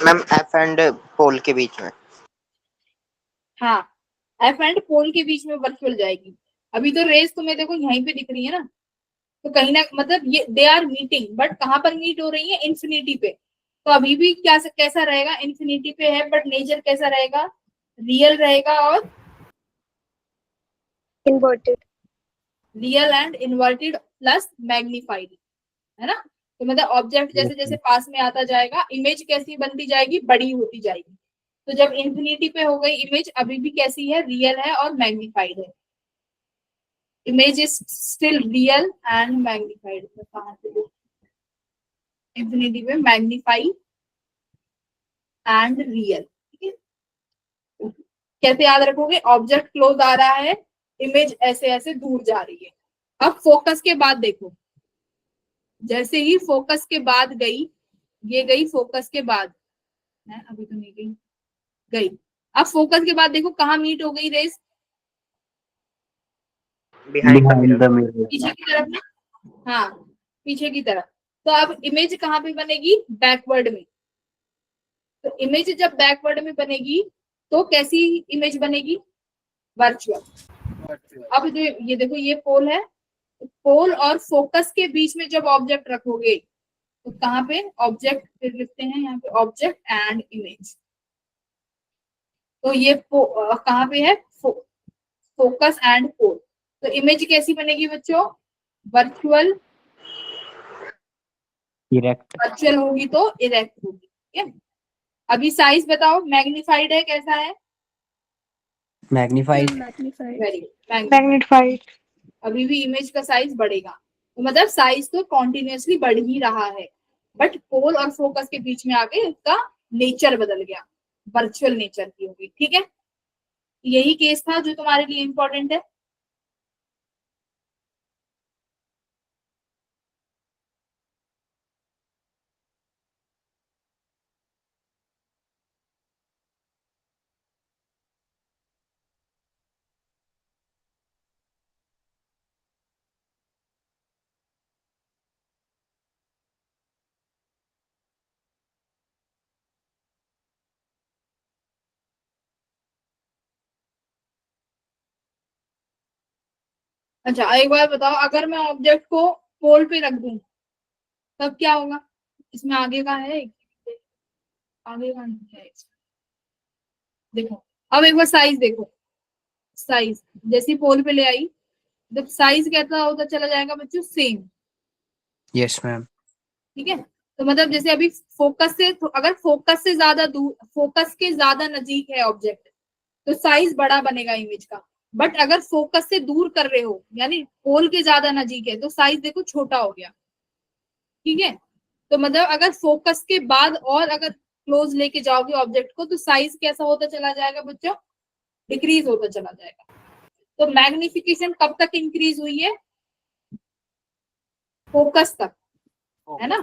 मैम एफ एंड पोल के बीच में। हाँ एफ एंड पोल के बीच में वर्चुअल जाएगी। अभी तो रेस तुम्हें देखो यहीं पे दिख रही है ना, तो कहीं ना मतलब ये दे आर मीटिंग, बट कहाँ पर मीट हो रही है, इंफिनिटी पे। तो अभी भी क्या कैसा रहेगा, इंफिनिटी पे है बट नेचर कैसा रहेगा, रियल रहेगा, और inverted. Real and inverted plus magnified, है ना। तो मतलब ऑब्जेक्ट जैसे जैसे पास में आता जाएगा इमेज कैसी बनती जाएगी, बड़ी होती जाएगी। तो जब इंफिनिटी पे हो गई इमेज, अभी भी कैसी है, रियल है और मैग्नीफाइड है। Image is still real and magnified. कहाँ से, इंफिनिटी पे मैग्नीफाई एंड रियल, ठीक है। कैसे याद रखोगे, ऑब्जेक्ट क्लोज आ रहा है, इमेज ऐसे ऐसे दूर जा रही है। अब फोकस के बाद देखो, जैसे ही फोकस के बाद गई, ये गई फोकस के बाद है, अभी तो नहीं गई, गई। अब फोकस के बाद देखो कहाँ मीट हो गई रेस, बिहाइंड द मिरर। पीछे की तरफ ना, हाँ पीछे की तरफ। तो अब इमेज कहाँ पे बनेगी, बैकवर्ड में। तो इमेज जब बैकवर्ड में बनेगी तो कैसी इमेज बनेगी, वर्चुअल। अब जो ये देखो ये पोल है, पोल और फोकस के बीच में जब ऑब्जेक्ट रखोगे तो कहाँ पे ऑब्जेक्ट, फिर लिखते हैं यहाँ पे ऑब्जेक्ट एंड इमेज। तो ये कहाँ पे है, फोकस एंड पोल। तो इमेज कैसी बनेगी बच्चों, वर्चुअल। इरेक्ट। वर्चुअल होगी तो इरेक्ट होगी, ठीक है। अभी साइज बताओ, मैग्नीफाइड है, कैसा है, मैग्नीफाइड। Very good, magnified. अभी भी इमेज का साइज बढ़ेगा। तो मतलब साइज तो कॉन्टिन्यूसली बढ़ ही रहा है, बट पोल और फोकस के बीच में आके उसका नेचर बदल गया, वर्चुअल नेचर की होगी, ठीक है। यही केस था जो तुम्हारे लिए इंपॉर्टेंट है। अच्छा एक बार बताओ, अगर मैं ऑब्जेक्ट को पोल पे रख दूं तब क्या होगा, इसमें आगे का है, आगे का नहीं है। देखो अब एक बार साइज देखो, साइज जैसी पोल पे ले आई, जब साइज कैसा होता चला जाएगा बच्चों, सेम। Yes ma'am. ठीक है, तो मतलब जैसे अभी फोकस से, तो अगर फोकस से ज्यादा दूर, फोकस के ज्यादा नजदीक है ऑब्जेक्ट तो साइज बड़ा बनेगा इमेज का। बट अगर फोकस से दूर कर रहे हो, यानी पोल के ज्यादा नजदीक है, तो साइज देखो छोटा हो गया, ठीक है। तो मतलब अगर फोकस के बाद और अगर क्लोज लेके जाओगे ऑब्जेक्ट को तो साइज कैसा होता चला जाएगा बच्चों, डिक्रीज होता चला जाएगा। तो मैग्निफिकेशन कब तक इंक्रीज हुई है, फोकस तक, है ना।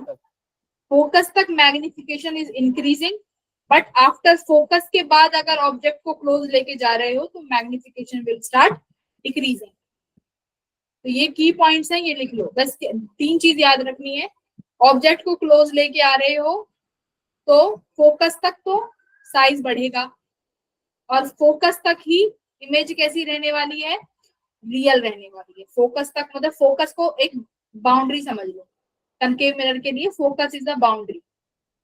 फोकस तक magnification is increasing, but after focus के बाद अगर ऑब्जेक्ट को क्लोज लेके जा रहे हो तो मैग्निफिकेशन विल स्टार्ट डिक्रीजिंग। तो ये की पॉइंट्स हैं, ये लिख लो। बस 3 चीज याद रखनी है, ऑब्जेक्ट को क्लोज लेके आ रहे हो तो फोकस तक तो साइज बढ़ेगा, और फोकस तक ही इमेज कैसी रहने वाली है, रियल रहने वाली है। फोकस तक मतलब फोकस को एक बाउंड्री समझ लो, कनकेव मिरर के लिए फोकस इज द बाउंड्री।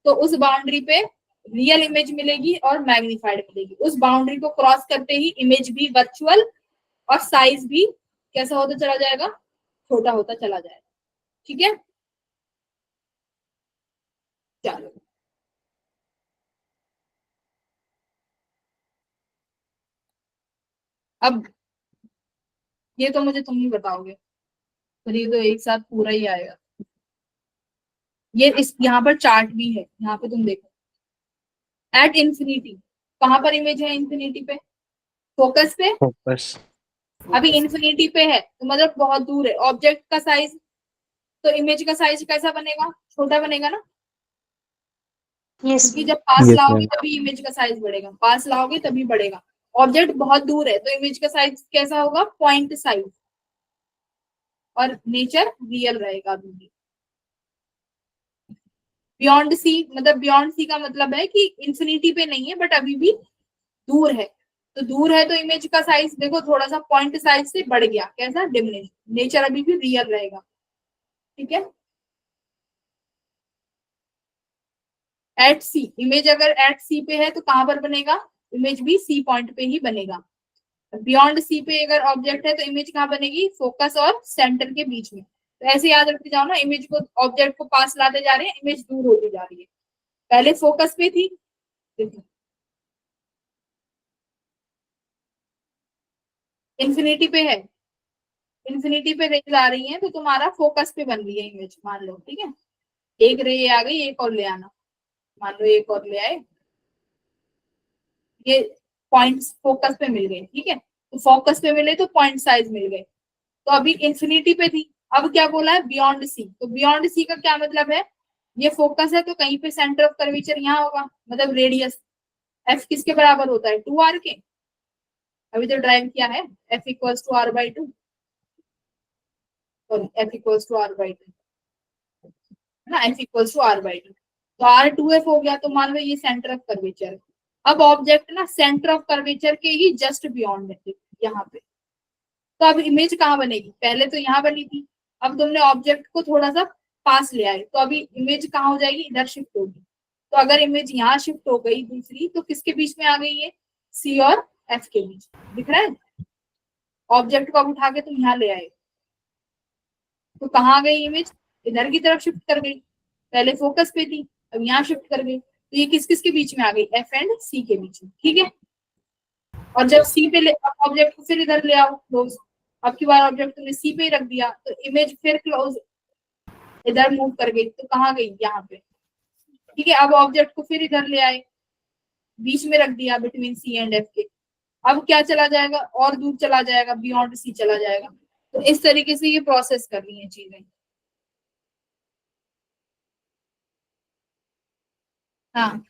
तो उस बाउंड्री पे रियल इमेज मिलेगी और मैग्नीफाइड मिलेगी। उस बाउंड्री को क्रॉस करते ही इमेज भी वर्चुअल और साइज भी कैसा होता चला जाएगा, छोटा होता चला जाएगा। ठीक है, चलो अब ये तो मुझे तुम ही बताओगे, फिर ये तो एक साथ पूरा ही आएगा। ये इस यहाँ पर चार्ट भी है, यहाँ पे तुम देखो एट इंफिनिटी, कहाँ पर इमेज है इंफिनिटी पे, फोकस पे। Focus. अभी इंफिनिटी पे है तो मतलब बहुत दूर है। ऑब्जेक्ट का साइज, तो इमेज का साइज कैसा बनेगा, छोटा बनेगा ना, यस क्योंकि जब पास Yes, लाओगे ma'am. तभी इमेज का साइज बढ़ेगा, पास लाओगे तभी बढ़ेगा। ऑब्जेक्ट बहुत दूर है तो इमेज का साइज कैसा होगा, पॉइंट साइज, और नेचर रियल रहेगा अभी भी। बियॉन्ड सी, मतलब बियॉन्ड सी का मतलब है कि इंफिनिटी पे नहीं है बट अभी भी दूर है। तो दूर है तो इमेज का साइज देखो थोड़ा सा पॉइंट साइज से बढ़ गया, कैसा, डिमिनिश। नेचर अभी भी रियल रहेगा। ठीक है, एट सी, इमेज अगर एट सी पे है तो कहां पर बनेगा, इमेज भी सी पॉइंट पे ही बनेगा। बियॉन्ड सी पे अगर ऑब्जेक्ट है तो इमेज कहाँ बनेगी, फोकस और सेंटर के बीच में। तो ऐसे याद रखते जाओ ना, इमेज को, ऑब्जेक्ट को पास लाते जा रहे हैं, इमेज दूर होती जा रही है। पहले फोकस पे थी, इंफिनिटी पे है, इंफिनिटी पे रेज आ रही है तो तुम्हारा फोकस पे बन रही है इमेज, मान लो। ठीक है, एक रे आ गई, एक और ले आना, मान लो एक और ले आए, ये पॉइंट्स फोकस पे मिल गए। ठीक है, तो फोकस पे मिले तो पॉइंट साइज मिल गए। तो अभी इंफिनिटी पे थी, अब क्या बोला है, बियॉन्ड सी। तो बियॉन्ड सी का क्या मतलब है, ये फोकस है तो कहीं पे सेंटर ऑफ कर्वेचर यहाँ होगा, मतलब रेडियस एफ किसके बराबर होता है, 2r के। अभी तो ड्राइव किया है, F equals to R by 2, और F equals to R by 2 है ना, F equals to R by 2। तो आर 2f हो गया, तो मान लो ये सेंटर ऑफ कर्वेचर है। अब ऑब्जेक्ट ना सेंटर ऑफ कर्वेचर के ही जस्ट बियॉन्ड है यहाँ पे। तो अब इमेज कहाँ बनेगी, पहले तो यहाँ बनी थी, अब तुमने ऑब्जेक्ट को थोड़ा सा पास ले आए तो अभी इमेज कहाँ हो जाएगी, इधर शिफ्ट होगी। तो अगर इमेज यहाँ शिफ्ट हो गई दूसरी, तो किसके बीच में आ गई है, सी और एफ के बीच। दिख रहा है, ऑब्जेक्ट को अब उठा के तुम यहाँ ले आए तो कहाँ आ गई इमेज, इधर की तरफ शिफ्ट कर गई। पहले फोकस पे थी, अब यहाँ शिफ्ट कर गई, तो ये किस किस के बीच में आ गई, एफ एंड सी के बीच में। ठीक है, और जब सी पे ले ऑब्जेक्ट को फिर इधर ले आओ क्लोज, अब की बार ऑब्जेक्ट तुमने सी पे ही रख दिया तो इमेज फिर क्लोज इधर मूव कर गई, तो कहाँ गई, यहाँ पे। ठीक है, अब ऑब्जेक्ट को फिर इधर ले आए, बीच में रख दिया बिटवीन सी एंड एफ के। अब क्या चला जाएगा, और दूर चला जाएगा, बियॉन्ड सी चला जाएगा। तो इस तरीके से ये प्रोसेस कर रही है चीजें। हाँ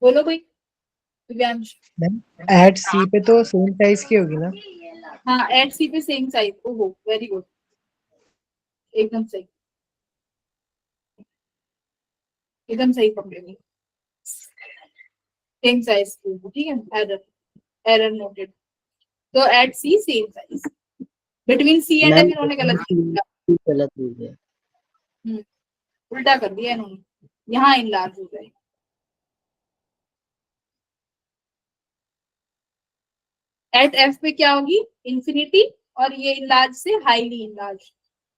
बोलो कोई, दिव्यांश। एट सी पे तो सेम साइज की होगी ना। हाँ एट सी पे सेम साइज, ओहो वेरी गुड, एकदम सही, एकदम सही पकड़ेगी, सेम साइज की। ठीक है, एरर, एरर नोटेड। तो at C same size, between C and F ma'am इन्होंने गलत किया, गलत हो गया। उल्टा कर दिया इन्होंने, यहाँ इनलार्ज हो जाएगा। एट एफ पे क्या होगी, इंफिनिटी, और ये इनलार्ज से highly enlarge.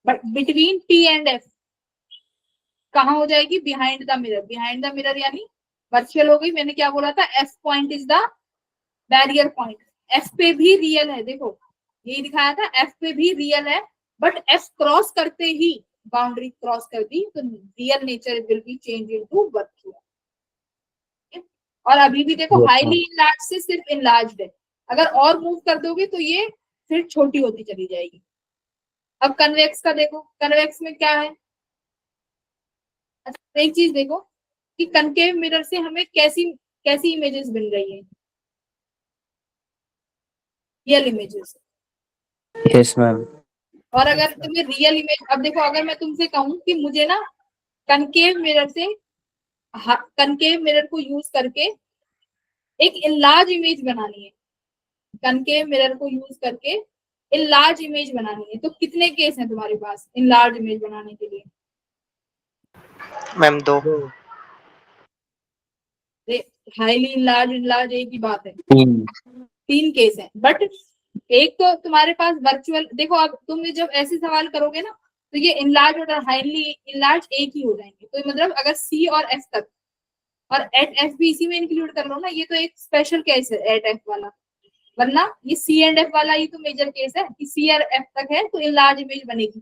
But between P and F कहाँ हो जाएगी, behind the mirror. Behind the mirror यानी वर्चुअल हो गई। मैंने क्या बोला था, F point is the barrier point. F पे भी रियल है, देखो यही दिखाया था, एफ पे भी रियल है, बट एफ क्रॉस करते ही बाउंड्री क्रॉस कर दी तो real nature will be change into virtual. और अभी भी देखो Yes, हाईली इनलार्ज से सिर्फ इनलार्ज्ड है, अगर और मूव कर दोगे तो ये फिर छोटी होती चली जाएगी। अब कन्वेक्स का देखो, कन्वेक्स में क्या है, अच्छा एक चीज देखो कि कनकेव मिरर से हमें कैसी कैसी इमेजेस बन रही है, रियल इमेजेस। Yes, ma'am. और अगर तुम्हें रियल इमेज, अब देखो अगर मैं तुमसे कहूँ कि मुझे ना कनकेव मिरर से, कनकेव मिरर को यूज करके एक इनलार्ज इमेज बनानी है, कनकेव मिरर को यूज करके इनलार्ज इमेज बनानी है, तो कितने केस हैं तुम्हारे पास इनलार्ज इमेज बनाने के लिए, मैम 2। हाईली इनलार्ज इनलार्ज एक ही बात है, 3 केस है। बट एक तो तुम्हारे पास वर्चुअल, देखो अब तुम जब ऐसे सवाल करोगे ना तो ये इनलार्ज और हाईली इनलार्ज एक ही हो जाएंगे। तो मतलब अगर सी और एफ तक और एट एफ भी इसी में इंक्लूड कर लो ना, ये तो एक स्पेशल केस है एट एफ वाला, वरना ये सी एंड एफ वाला ही तो मेजर केस है कि सी और एफ तक है तो इनलार्ज इमेज बनेगी।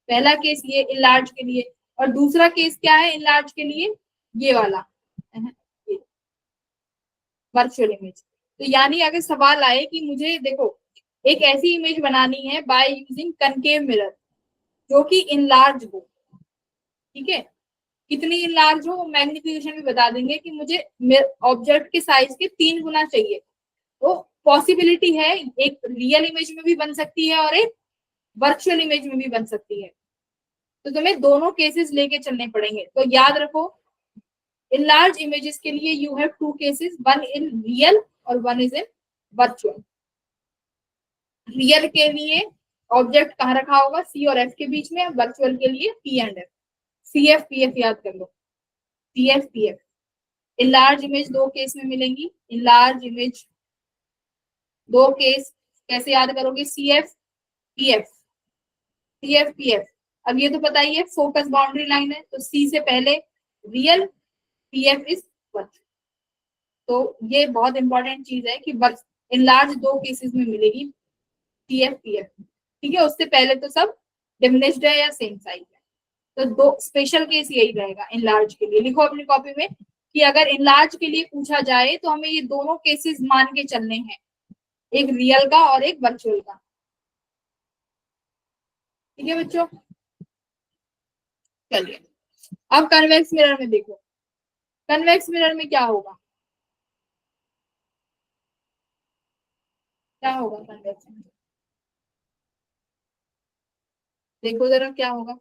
पहला केस ये इनलार्ज के लिए, और दूसरा केस क्या है इनलार्ज के लिए, ये वाला वर्चुअल इमेज। तो यानी अगर सवाल आए कि मुझे देखो एक ऐसी इमेज बनानी है बाय यूजिंग कनकेव मिरर जो कि इनलार्ज हो, ठीक है, कितनी इनलार्ज हो मैग्निफिकेशन भी बता देंगे कि मुझे ऑब्जेक्ट के साइज के 3 गुना चाहिए। तो पॉसिबिलिटी है एक रियल इमेज में भी बन सकती है और एक वर्चुअल इमेज में भी बन सकती है। तो तुम्हें दोनों केसेस लेके चलने पड़ेंगे। तो याद रखो इन लार्ज इमेजेस के लिए you have 2 cases, one in real or one is in virtual. Real के लिए ऑब्जेक्ट कहाँ रखा होगा, सी और एफ के बीच में, वर्चुअल के लिए P and F. C F P F याद कर लो, C F P F. In large image 2 case में मिलेंगी। इन लार्ज इमेज 2 केस कैसे याद करोगे, C F P F, C F P F. अब ये तो पता ही है फोकस बाउंड्री लाइन है, तो सी से पहले real, P F is virtual. तो ये बहुत इंपॉर्टेंट चीज है कि इन लार्ज 2 केसेस में मिलेगी सी एफ पी एफ, ठीक है। उससे पहले तो सब डिमिनिश्ड है या सेम साइज है। तो 2 स्पेशल केस यही रहेगा इन लार्ज के लिए। लिखो अपनी कॉपी में कि अगर इन लार्ज के लिए पूछा जाए तो हमें ये दोनों केसेस मान के चलने हैं, एक रियल का और एक वर्चुअल का, ठीक है बच्चों। चलिए अब कन्वेक्स मिरर में देखो, कन्वेक्स मिरर में क्या होगा, क्या होगा कन्वेक्स मिरर, देखो जरा क्या होगा,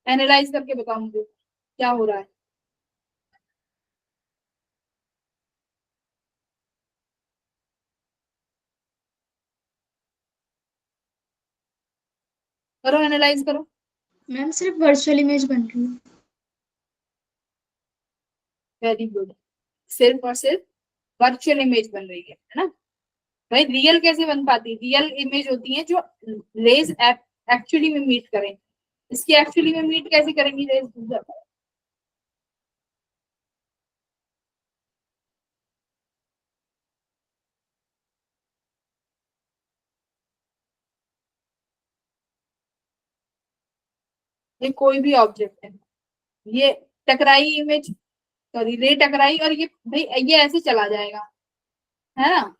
एनालाइज करके बताओ मुझे क्या हो रहा है। करो एनालाइज करो। मैम सिर्फ वर्चुअल इमेज बन रही है। वेरी गुड, सिर्फ और सिर्फ वर्चुअल इमेज बन रही है ना। भाई रियल कैसे बन पाती है, रियल इमेज होती है जो रेज एक्चुअली में मीट करें। इसकी एक्चुअली में मीट कैसे करेंगी रेज, ये कोई भी ऑब्जेक्ट है, ये टकराई इमेज, सॉरी रे टकराई और ये भाई ये ऐसे चला जाएगा, है ना।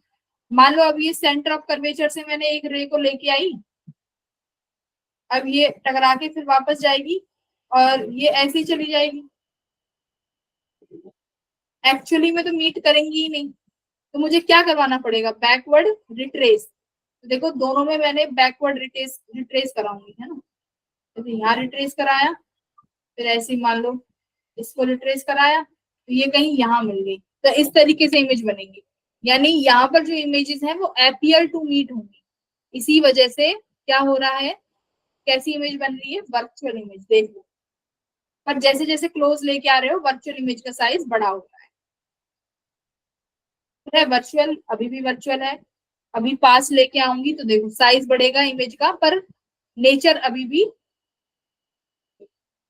मान लो अब ये सेंटर ऑफ कर्वेचर से मैंने एक रे को लेके आई, अब ये टकरा के फिर वापस जाएगी और ये ऐसे ही चली जाएगी, एक्चुअली में तो मीट करेंगी ही नहीं। तो मुझे क्या करवाना पड़ेगा, बैकवर्ड रिट्रेस। तो देखो दोनों में मैंने बैकवर्ड रिट्रेस कराऊंगी, है ना। तो यहाँ रिट्रेस कराया, फिर ऐसे ही मान लो इसको रिट्रेस कराया तो ये कहीं यहाँ मिल गई। तो इस तरीके से इमेज बनेगी, यानी यहाँ पर जो इमेजेस हैं वो अपीयर टू मीट होंगी। इसी वजह से क्या हो रहा है, कैसी इमेज बन रही है, वर्चुअल इमेज। देख लो, पर जैसे जैसे क्लोज लेके आ रहे हो वर्चुअल इमेज का साइज बड़ा हो रहा है। वर्चुअल अभी भी वर्चुअल है, अभी पास लेके आऊंगी तो देखो साइज बढ़ेगा इमेज का, पर नेचर अभी भी,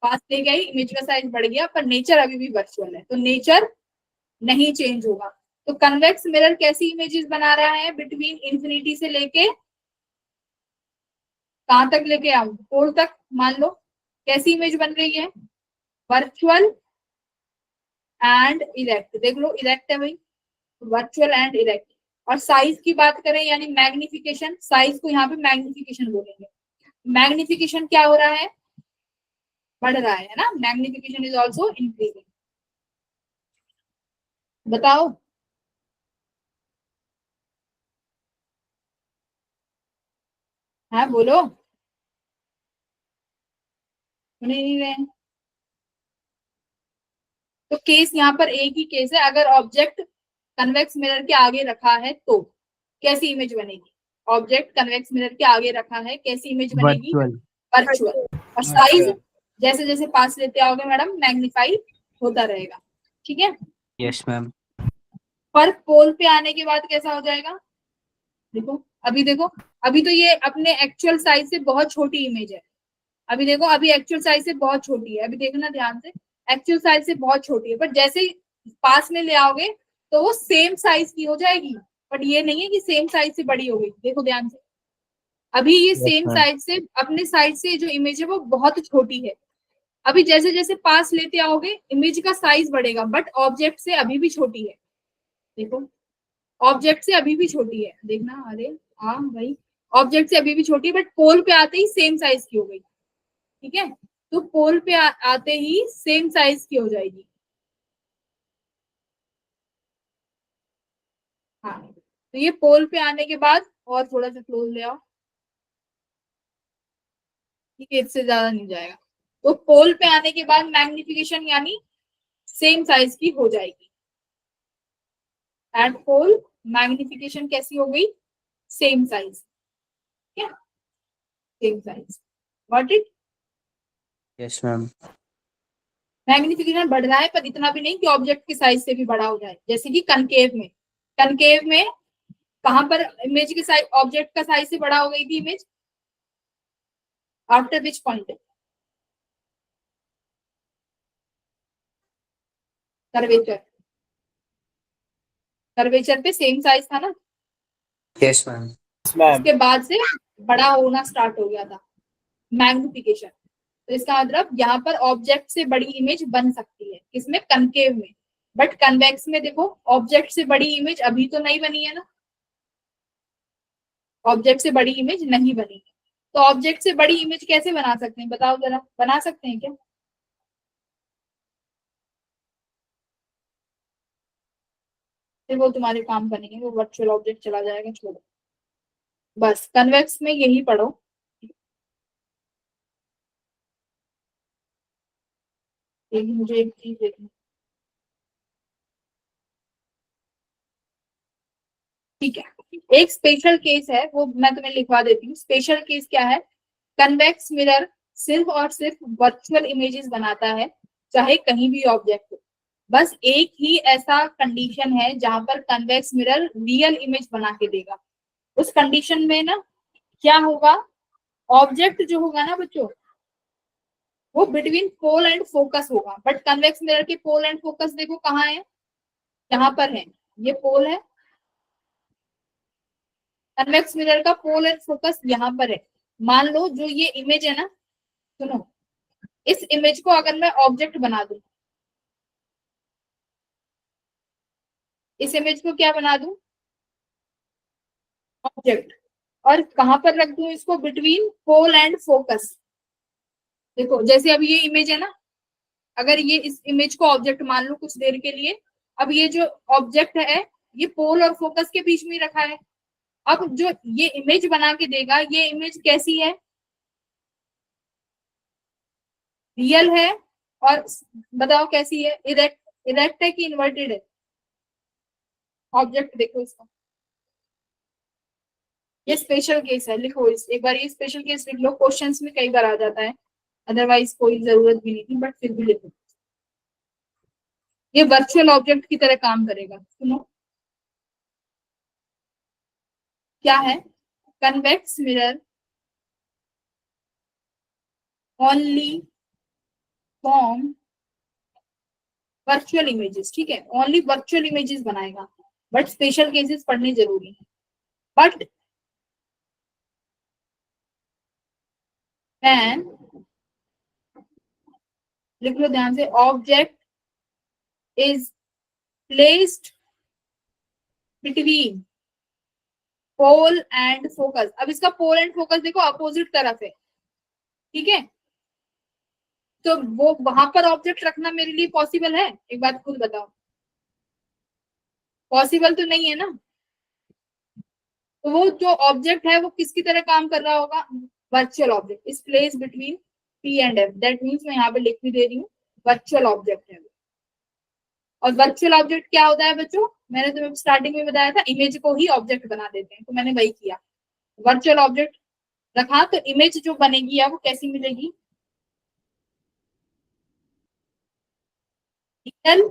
पास लेके आई इमेज का साइज बढ़ गया पर नेचर अभी भी वर्चुअल है, तो नेचर नहीं चेंज होगा। तो कन्वेक्स मिरर कैसी इमेजेस बना रहा है, बिटवीन इंफिनिटी से लेके कहां तक लेके आऊं, पोल तक। मान लो कैसी इमेज बन रही है, वर्चुअल एंड इरेक्ट। देख लो इरेक्ट है भाई, वर्चुअल एंड इरेक्ट। और साइज की बात करें यानी मैग्निफिकेशन, साइज को यहाँ पे मैग्निफिकेशन बोलेंगे। मैग्निफिकेशन क्या हो रहा है, बढ़ रहा है ना, मैग्निफिकेशन इज ऑल्सो इंक्रीजिंग। बताओ, हाँ बोलो, सुन ही नहीं रहे हैं। तो केस यहाँ पर एक ही केस है, अगर ऑब्जेक्ट कन्वेक्स मिरर के आगे रखा है तो कैसी इमेज बनेगी, ऑब्जेक्ट कन्वेक्स मिरर के आगे रखा है कैसी इमेज बनेगी, वर्चुअल। और साइज जैसे जैसे पास लेते आओगे मैडम मैग्नीफाई होता रहेगा, ठीक है। Yes ma'am. पर पोल पे आने के बाद कैसा हो जाएगा? देखो अभी तो ये अपने एक्चुअल साइज से बहुत छोटी इमेज है। अभी देखो, अभी एक्चुअल साइज से बहुत छोटी है, अभी देखना ध्यान से, एक्चुअल साइज से बहुत छोटी है, पर जैसे ही पास में ले आओगे तो वो सेम साइज की हो जाएगी। बट ये नहीं है कि सेम साइज से बड़ी हो गई, देखो ध्यान से, अभी ये यस सेम मैम। साइज से, अपने साइज से जो इमेज है वो बहुत छोटी है। अभी जैसे जैसे पास लेते आओगे इमेज का साइज बढ़ेगा, बट ऑब्जेक्ट से अभी भी छोटी है। देखो, ऑब्जेक्ट से अभी भी छोटी है, देखना, अरे हाँ भाई, ऑब्जेक्ट से अभी भी छोटी है, बट पोल पे आते ही सेम साइज की हो गई। ठीक है, तो पोल पे आते ही सेम साइज की हो जाएगी। हाँ, तो ये पोल पे आने के बाद और थोड़ा सा क्लोज ले आओ। ठीक है, इससे ज्यादा नहीं जाएगा। तो पोल पे आने के बाद मैग्निफिकेशन यानी सेम साइज की हो जाएगी। एट पोल मैग्निफिकेशन कैसी हो गई? Same size. ठीक है, same size. Got it? Yes ma'am. Magnification बढ़ रहा है, पर इतना भी नहीं कि ऑब्जेक्ट के साइज से भी बड़ा हो जाए। जैसे कि कनकेव में, कनकेव में कहां पर इमेज के साइज, ऑब्जेक्ट का साइज से बड़ा हो गई थी image? After which point? Curvature, curvature पे सेम साइज था ना, यस मैम। उसके बाद से बड़ा होना स्टार्ट हो गया था मैग्निफिकेशन। तो इसका मतलब यहाँ पर ऑब्जेक्ट से बड़ी इमेज बन सकती है, किसमें? कनकेव में। बट कन्वेक्स में देखो, ऑब्जेक्ट से बड़ी इमेज अभी तो नहीं बनी है ना, ऑब्जेक्ट से बड़ी इमेज नहीं बनी है। तो ऑब्जेक्ट से बड़ी इमेज कैसे बना सकते हैं, बताओ जरा, बना सकते हैं क्या? फिर वो तुम्हारे काम बनेंगे, वो वर्चुअल ऑब्जेक्ट चला जाएगा, छोड़ो। बस कन्वेक्स में यही पढ़ो। लेकिन मुझे एक चीज देखनी, ठीक है, एक स्पेशल केस है, वो मैं तुम्हें लिखवा देती हूँ। स्पेशल केस क्या है? कन्वेक्स मिरर सिर्फ और सिर्फ वर्चुअल इमेजेस बनाता है, चाहे कहीं भी ऑब्जेक्ट हो। बस एक ही ऐसा कंडीशन है जहां पर कन्वेक्स मिरर रियल इमेज बना के देगा। उस कंडीशन में ना क्या होगा, ऑब्जेक्ट जो होगा ना बच्चों, वो बिटवीन पोल एंड फोकस होगा। बट कन्वेक्स मिरर के पोल एंड फोकस देखो कहाँ है, यहाँ पर है, ये पोल है। कन्वेक्स मिरर का पोल एंड फोकस यहाँ पर है। मान लो जो ये इमेज है ना, सुनो, इस इमेज को अगर मैं ऑब्जेक्ट बना दूं, इस इमेज को क्या बना दूं? ऑब्जेक्ट। और कहां पर रख दूं इसको? Between pole and focus. देखो जैसे अभी ये इमेज है ना, अगर ये इस इमेज को ऑब्जेक्ट मान लो कुछ देर के लिए, अब ये जो ऑब्जेक्ट है ये पोल और फोकस के बीच में रखा है। अब जो ये इमेज बना के देगा, ये इमेज कैसी है? रियल है। और बताओ कैसी है? इरेक्ट, इरेक्ट है कि इन्वर्टेड है? ऑब्जेक्ट देखो इसका, ये स्पेशल केस है, लिखो इस एक बार, ये स्पेशल केस लिख लो, क्वेश्चंस में कई बार आ जाता है, अदरवाइज कोई जरूरत भी नहीं थी, बट फिर भी लिखो। ये वर्चुअल ऑब्जेक्ट की तरह काम करेगा। सुनो क्या है, convex mirror only form virtual images. ठीक है, ओनली वर्चुअल इमेजेस बनाएगा, बट स्पेशल केसेस पढ़ने जरूरी है। बट when, लिख लो ध्यान से, object is placed between pole and focus. अब इसका पोल एंड फोकस देखो अपोजिट तरफ है, ठीक है, तो वो वहां पर ऑब्जेक्ट रखना मेरे लिए पॉसिबल है? एक बात खुद बताओ, पॉसिबल तो नहीं है ना। तो वो जो ऑब्जेक्ट है वो किसकी तरह काम कर रहा होगा? Virtual object is place between P and F. That means मैं यहाँ पे लिख भी दे रही हूँ, वर्चुअल ऑब्जेक्ट है। और वर्चुअल ऑब्जेक्ट क्या होता है बच्चों? मैंने तुम्हें स्टार्टिंग में बताया था, इमेज को ही ऑब्जेक्ट बना देते हैं, तो मैंने वही किया, वर्चुअल ऑब्जेक्ट रखा, तो इमेज जो बनेगी वो कैसी मिलेगी? रियल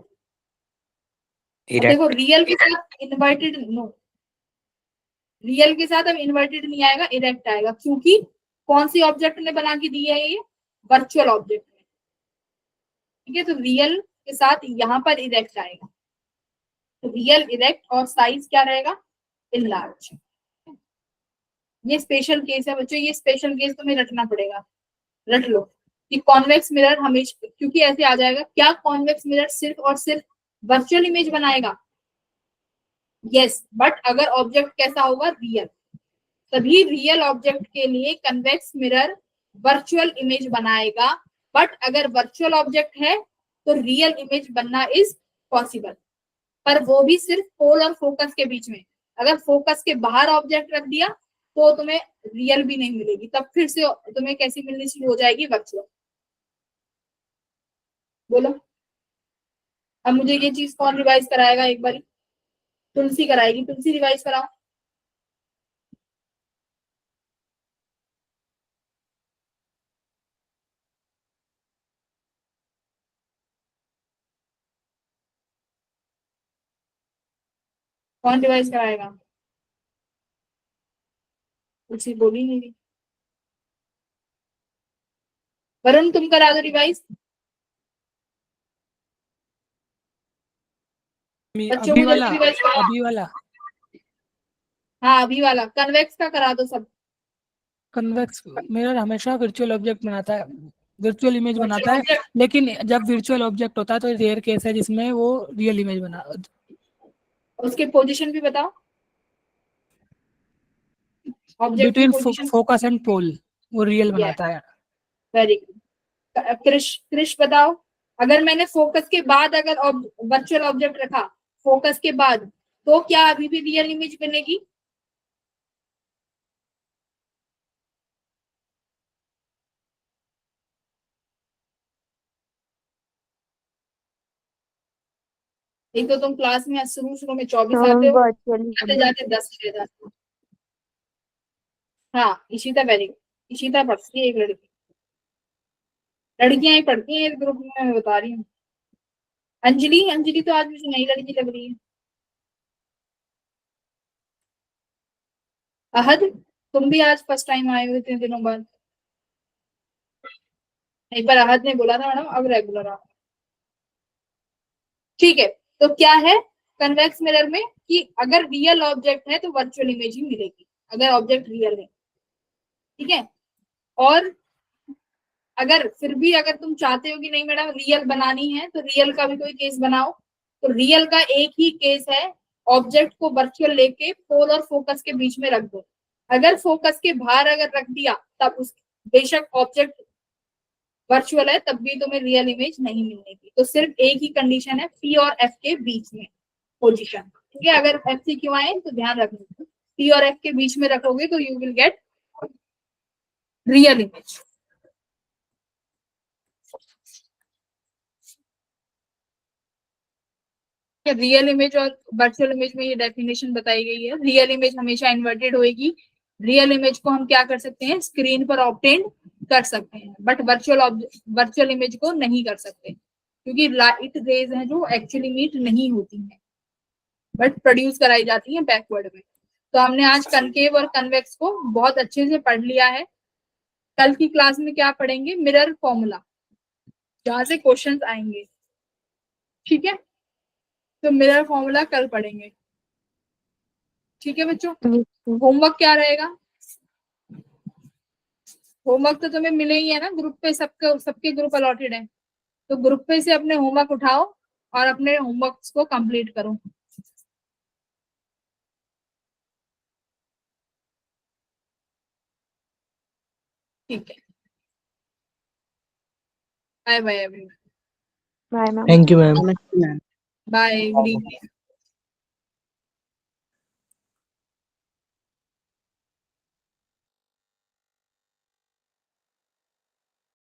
अब देखो रियल के साथ इन्वर्टेड नो, रियल के साथ अब इन्वर्टेड नहीं आएगा, इरेक्ट आएगा, क्योंकि कौन सी ऑब्जेक्ट ने बना के दी है ये, वर्चुअल ऑब्जेक्ट ने, ठीक है। तो रियल के साथ यहाँ पर इरेक्ट आएगा, तो रियल इरेक्ट और साइज क्या रहेगा, इनलार्ज। ये स्पेशल केस है बच्चों, ये स्पेशल केस तुम्हें रटना पड़ेगा, रट लो कि कॉन्वेक्स मिरर हमेशा, क्योंकि ऐसे आ जाएगा, क्या कॉन्वेक्स मिरर सिर्फ और सिर्फ वर्चुअल इमेज बनाएगा, यस, बट अगर ऑब्जेक्ट कैसा होगा, रियल, तभी रियल ऑब्जेक्ट के लिए कन्वेक्स मिरर वर्चुअल इमेज बनाएगा, बट अगर वर्चुअल ऑब्जेक्ट है तो रियल इमेज बनना इज पॉसिबल, पर वो भी सिर्फ पोल और फोकस के बीच में। अगर फोकस के बाहर ऑब्जेक्ट रख दिया तो तुम्हें रियल भी नहीं मिलेगी, तब फिर से तुम्हें कैसी मिलनी शुरू हो जाएगी, वर्चुअल। बोलो अब मुझे ये चीज कौन रिवाइज कराएगा, एक बार तुलसी कराएगी, तुलसी रिवाइज कराओ। कौन रिवाइज कराएगा, तुलसी बोली नहीं रही। वरुण तुम करा दो रिवाइज, बच्चों अभी को वाला, जल्दी रिवाइज कराओ। अभी वाला हाँ अभी वाला कन्वेक्स का करा दो सब। कन्वेक्स मिरर हमेशा वर्चुअल ऑब्जेक्ट बनाता है, वर्चुअल इमेज बनाता है, ऑब्जेक्ट, लेकिन जब वर्चुअल ऑब्जेक्ट होता है तो रेयर केस है जिसमें वो रियल इमेज बना। उसके पोजीशन भी बताओ, ऑब्जेक्ट की between position. Focus and pole वो रियल बनाता है। Very good. क्रिश, क्रिश बताओ, अगर मैंने फोकस के बाद अगर वर्चुअल ऑब्जेक्ट रखा फोकस के बाद, तो क्या अभी भी रियल इमेज बनेगी, एक तो तुम क्लास में शुरू शुरू में 24 आते हो, जाते जाते 10 रह जाते हो। हाँ इशिता, वेरी गुड, इशिता पढ़ती है, एक लड़की, लड़कियां ही पढ़ती हैं इस ग्रुप में, मैं बता रही हूँ। अंजलि, अंजलि तो आज मुझे नई लड़की लग रही है। अहद, तुम भी आज फर्स्ट टाइम आए हो इतने दिनों बाद। एक बार अहद ने बोला था मैडम अब रेगुलर आओ, ठीक है। तो क्या है कन्वेक्स मिरर में कि अगर रियल ऑब्जेक्ट है तो वर्चुअल इमेज ही मिलेगी, अगर ऑब्जेक्ट रियल है, ठीक है। और अगर फिर भी अगर तुम चाहते हो कि नहीं मैडम रियल बनानी है, तो रियल का भी कोई केस बनाओ, तो रियल का एक ही केस है, ऑब्जेक्ट को वर्चुअल लेके पोल और फोकस के बीच में रख दो। अगर फोकस के बाहर अगर रख दिया तब उस, बेशक ऑब्जेक्ट वर्चुअल है तब भी तुम्हें रियल इमेज नहीं मिलेगी। तो सिर्फ एक ही कंडीशन है पी और एफ के बीच में पोजीशन, ठीक है। अगर एफ सी क्यों आए तो ध्यान रखना, पी और एफ के बीच में रखोगे तो you will get real image. Real image और वर्चुअल इमेज में ये डेफिनेशन बताई गई है। रियल इमेज हमेशा इन्वर्टेड होएगी, रियल इमेज को हम क्या कर सकते हैं, स्क्रीन पर ऑब्टेन कर सकते हैं, बट वर्चुअल इमेज को नहीं कर सकते, क्योंकि लाइट रेज हैं जो एक्चुअली मीट नहीं होती हैं, बट प्रोड्यूस कराई जाती हैं बैकवर्ड में। तो हमने आज कनकेव और कन्वेक्स को बहुत अच्छे से पढ़ लिया है। कल की क्लास में क्या पढ़ेंगे, मिरर फॉर्मूला, जहां से क्वेश्चंस आएंगे, ठीक है। तो मिरर फॉर्मूला कल पढ़ेंगे, ठीक है बच्चों। होमवर्क क्या रहेगा, होमवर्क तो तुम्हें मिले ही है ना ग्रुप पे, सबके ग्रुप अलॉटेड है, तो ग्रुप पे से अपने होमवर्क उठाओ और अपने होमवर्क को कंप्लीट करो, ठीक है। Bye bye everyone, thank you ma'am. नमस्ते मैम। Bye, good evening.